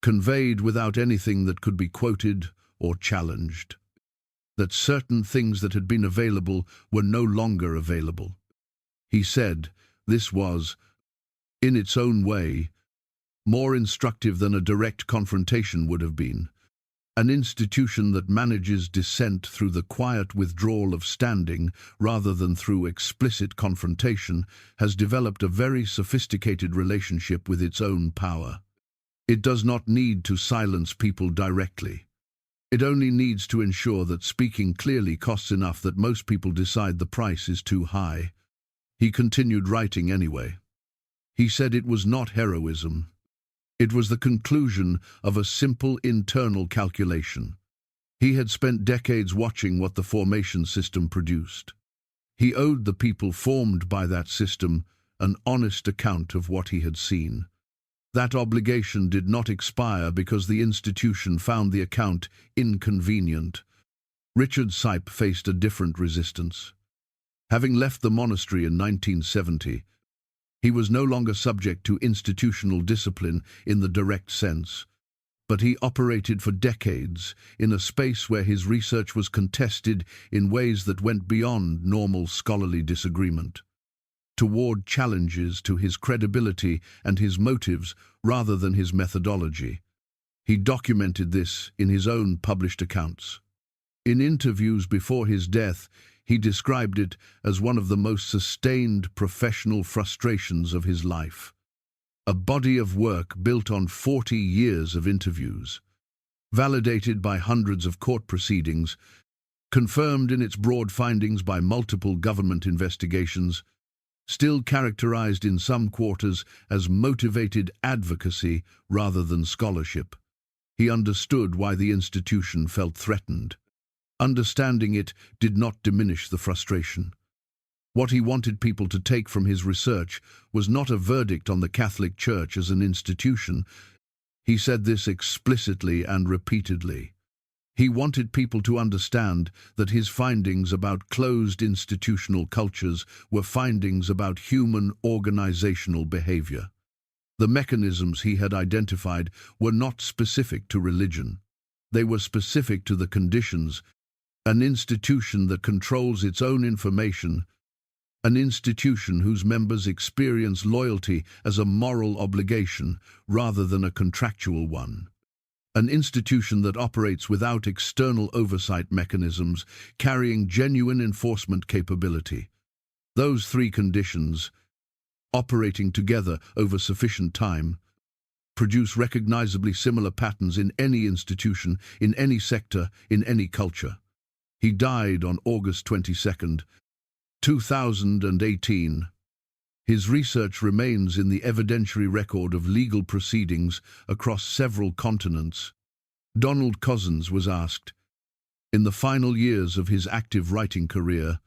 conveyed without anything that could be quoted or challenged, that certain things that had been available were no longer available. He said this was, in its own way, more instructive than a direct confrontation would have been. An institution that manages dissent through the quiet withdrawal of standing rather than through explicit confrontation has developed a very sophisticated relationship with its own power. It does not need to silence people directly. It only needs to ensure that speaking clearly costs enough that most people decide the price is too high. He continued writing anyway. He said it was not heroism. It was the conclusion of a simple internal calculation. He had spent decades watching what the formation system produced. He owed the people formed by that system an honest account of what he had seen. That obligation did not expire because the institution found the account inconvenient. Richard Sipe faced a different resistance. Having left the monastery in 1970, he was no longer subject to institutional discipline in the direct sense, but he operated for decades in a space where his research was contested in ways that went beyond normal scholarly disagreement, toward challenges to his credibility and his motives rather than his methodology. He documented this in his own published accounts. In interviews before his death, he described it as one of the most sustained professional frustrations of his life. A body of work built on 40 years of interviews, validated by hundreds of court proceedings, confirmed in its broad findings by multiple government investigations, still characterized in some quarters as motivated advocacy rather than scholarship. He understood why the institution felt threatened. Understanding it did not diminish the frustration. What he wanted people to take from his research was not a verdict on the Catholic Church as an institution. He said this explicitly and repeatedly. He wanted people to understand that his findings about closed institutional cultures were findings about human organizational behavior. The mechanisms he had identified were not specific to religion. They were specific to the conditions. An institution that controls its own information, an institution whose members experience loyalty as a moral obligation rather than a contractual one, an institution that operates without external oversight mechanisms, carrying genuine enforcement capability. Those three conditions, operating together over sufficient time, produce recognizably similar patterns in any institution, in any sector, in any culture. He died on August 22, 2018. His research remains in the evidentiary record of legal proceedings across several continents. Donald Cozzens was asked, in the final years of his active writing career,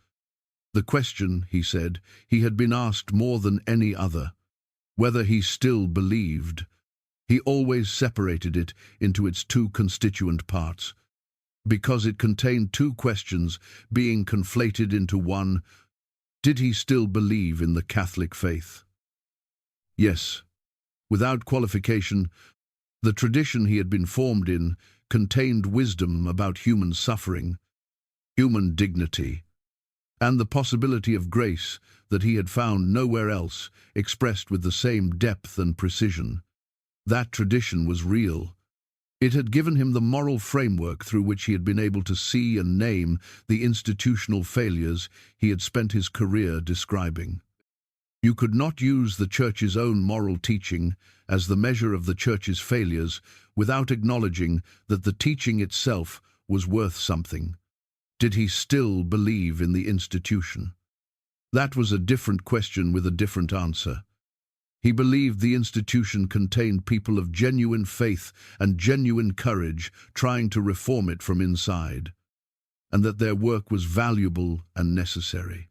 the question, he said, he had been asked more than any other, whether he still believed. He always separated it into its two constituent parts, because it contained two questions being conflated into one. Did he still believe in the Catholic faith? Yes. Without qualification, the tradition he had been formed in contained wisdom about human suffering, human dignity, and the possibility of grace that he had found nowhere else, expressed with the same depth and precision. That tradition was real. It had given him the moral framework through which he had been able to see and name the institutional failures he had spent his career describing. You could not use the Church's own moral teaching as the measure of the Church's failures without acknowledging that the teaching itself was worth something. Did he still believe in the institution? That was a different question with a different answer. He believed the institution contained people of genuine faith and genuine courage trying to reform it from inside, and that their work was valuable and necessary.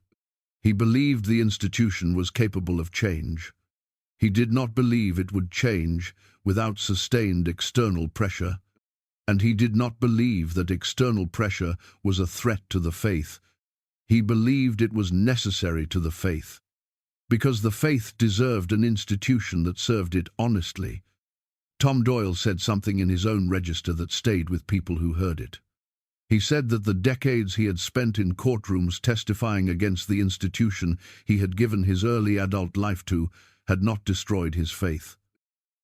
He believed the institution was capable of change. He did not believe it would change without sustained external pressure, and he did not believe that external pressure was a threat to the faith. He believed it was necessary to the faith, because the faith deserved an institution that served it honestly. Tom Doyle said something in his own register that stayed with people who heard it. He said that the decades he had spent in courtrooms testifying against the institution he had given his early adult life to had not destroyed his faith.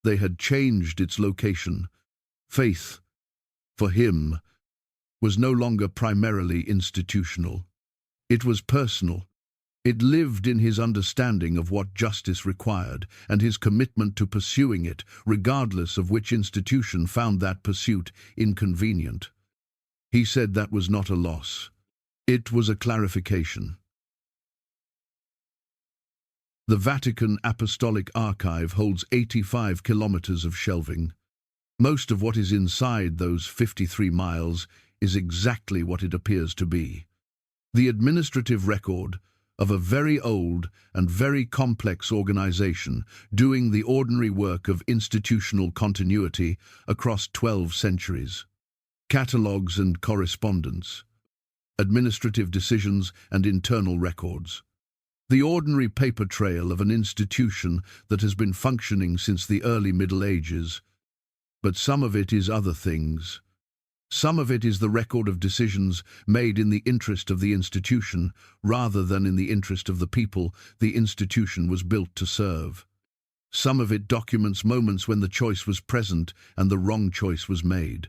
They had changed its location. Faith, for him, was no longer primarily institutional. It was personal. It lived in his understanding of what justice required and his commitment to pursuing it, regardless of which institution found that pursuit inconvenient. He said that was not a loss. It was a clarification. The Vatican Apostolic Archive holds 85 kilometers of shelving. Most of what is inside those 53 miles is exactly what it appears to be. The administrative record of a very old and very complex organization doing the ordinary work of institutional continuity across 12 centuries. Catalogues and correspondence, administrative decisions and internal records. The ordinary paper trail of an institution that has been functioning since the early Middle Ages. But some of it is other things. Some of it is the record of decisions made in the interest of the institution rather than in the interest of the people the institution was built to serve. Some of it documents moments when the choice was present and the wrong choice was made.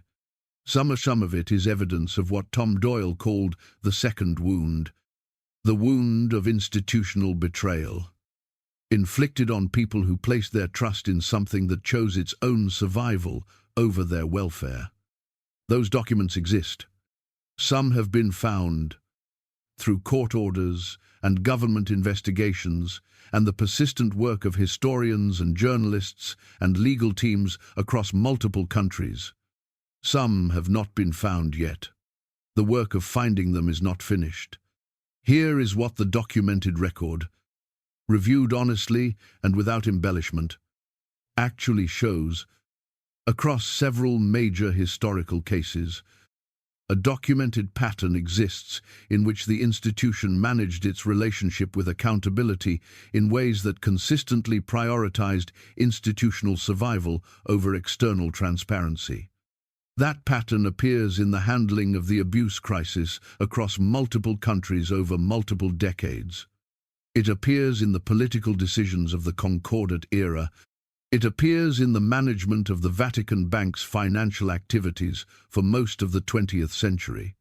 Some of it is evidence of what Tom Doyle called the second wound, the wound of institutional betrayal, inflicted on people who placed their trust in something that chose its own survival over their welfare. Those documents exist. Some have been found through court orders and government investigations and the persistent work of historians and journalists and legal teams across multiple countries. Some have not been found yet. The work of finding them is not finished. Here is what the documented record, reviewed honestly and without embellishment, actually shows. Across several major historical cases, a documented pattern exists in which the institution managed its relationship with accountability in ways that consistently prioritized institutional survival over external transparency. That pattern appears in the handling of the abuse crisis across multiple countries over multiple decades. It appears in the political decisions of the Concordat era. It appears in the management of the Vatican Bank's financial activities for most of the 20th century.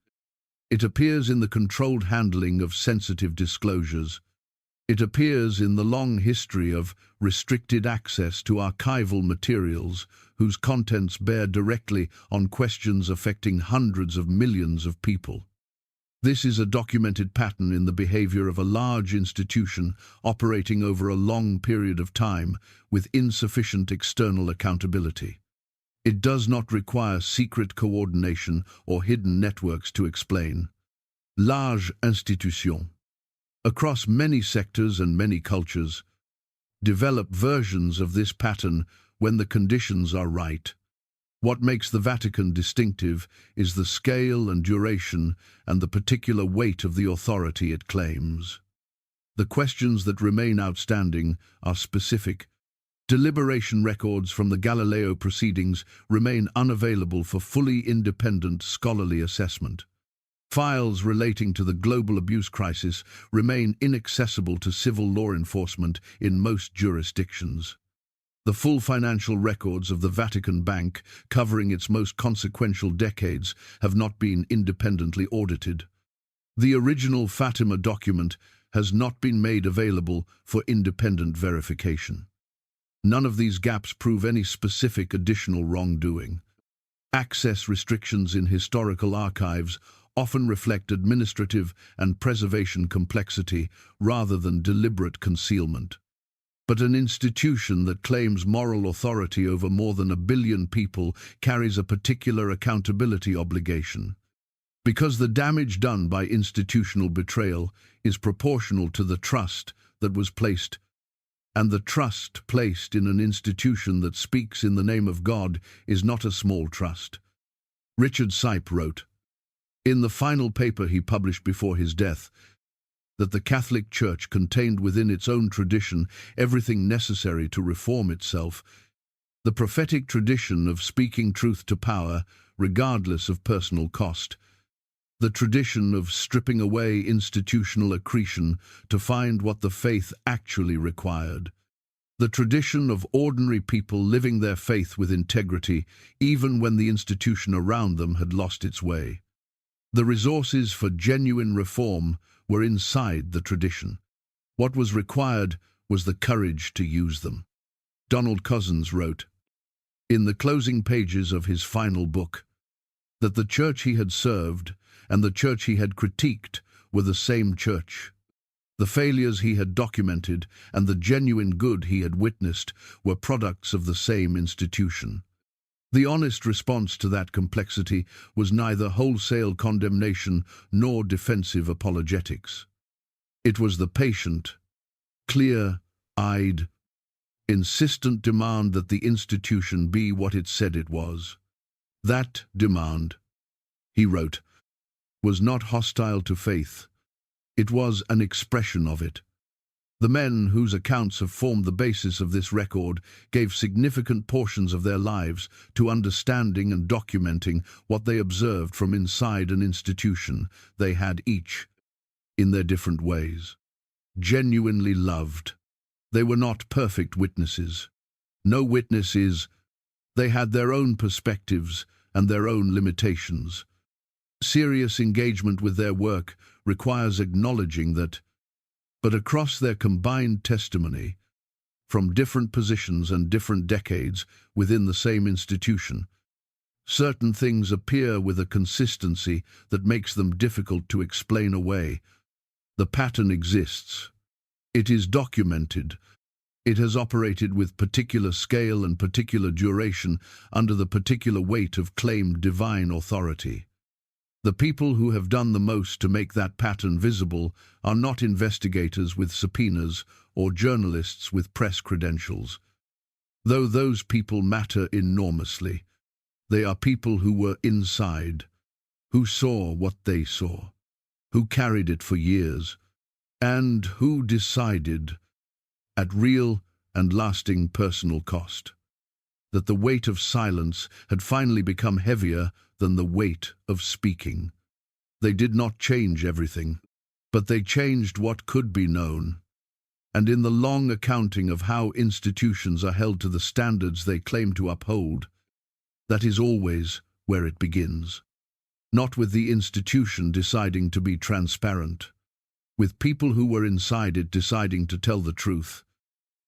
It appears in the controlled handling of sensitive disclosures. It appears in the long history of restricted access to archival materials whose contents bear directly on questions affecting hundreds of millions of people. This is a documented pattern in the behavior of a large institution operating over a long period of time with insufficient external accountability. It does not require secret coordination or hidden networks to explain. Large institutions, across many sectors and many cultures, develop versions of this pattern when the conditions are right. What makes the Vatican distinctive is the scale and duration and the particular weight of the authority it claims. The questions that remain outstanding are specific. Deliberation records from the Galileo proceedings remain unavailable for fully independent scholarly assessment. Files relating to the global abuse crisis remain inaccessible to civil law enforcement in most jurisdictions. The full financial records of the Vatican Bank, covering its most consequential decades, have not been independently audited. The original Fatima document has not been made available for independent verification. None of these gaps prove any specific additional wrongdoing. Access restrictions in historical archives often reflect administrative and preservation complexity rather than deliberate concealment. But an institution that claims moral authority over more than 1 billion people carries a particular accountability obligation. Because the damage done by institutional betrayal is proportional to the trust that was placed, and the trust placed in an institution that speaks in the name of God is not a small trust. Richard Sipe wrote, in the final paper he published before his death, that the Catholic Church contained within its own tradition everything necessary to reform itself, the prophetic tradition of speaking truth to power, regardless of personal cost, the tradition of stripping away institutional accretion to find what the faith actually required, the tradition of ordinary people living their faith with integrity, even when the institution around them had lost its way. The resources for genuine reform were inside the tradition. What was required was the courage to use them. Cozzens wrote, in the closing pages of his final book, that the church he had served and the church he had critiqued were the same church. The failures he had documented and the genuine good he had witnessed were products of the same institution. The honest response to that complexity was neither wholesale condemnation nor defensive apologetics. It was the patient, clear-eyed, insistent demand that the institution be what it said it was. That demand, he wrote, was not hostile to faith. It was an expression of it. The men whose accounts have formed the basis of this record gave significant portions of their lives to understanding and documenting what they observed from inside an institution they had each, in their different ways, genuinely loved. They were not perfect witnesses. No witness is. They had their own perspectives and their own limitations. Serious engagement with their work requires acknowledging that, but across their combined testimony, from different positions and different decades within the same institution, certain things appear with a consistency that makes them difficult to explain away. The pattern exists. It is documented. It has operated with particular scale and particular duration under the particular weight of claimed divine authority. The people who have done the most to make that pattern visible are not investigators with subpoenas or journalists with press credentials. Though those people matter enormously, they are people who were inside, who saw what they saw, who carried it for years, and who decided, at real and lasting personal cost, that the weight of silence had finally become heavier than the weight of speaking. They did not change everything, but they changed what could be known. And in the long accounting of how institutions are held to the standards they claim to uphold, that is always where it begins. Not with the institution deciding to be transparent, with people who were inside it deciding to tell the truth.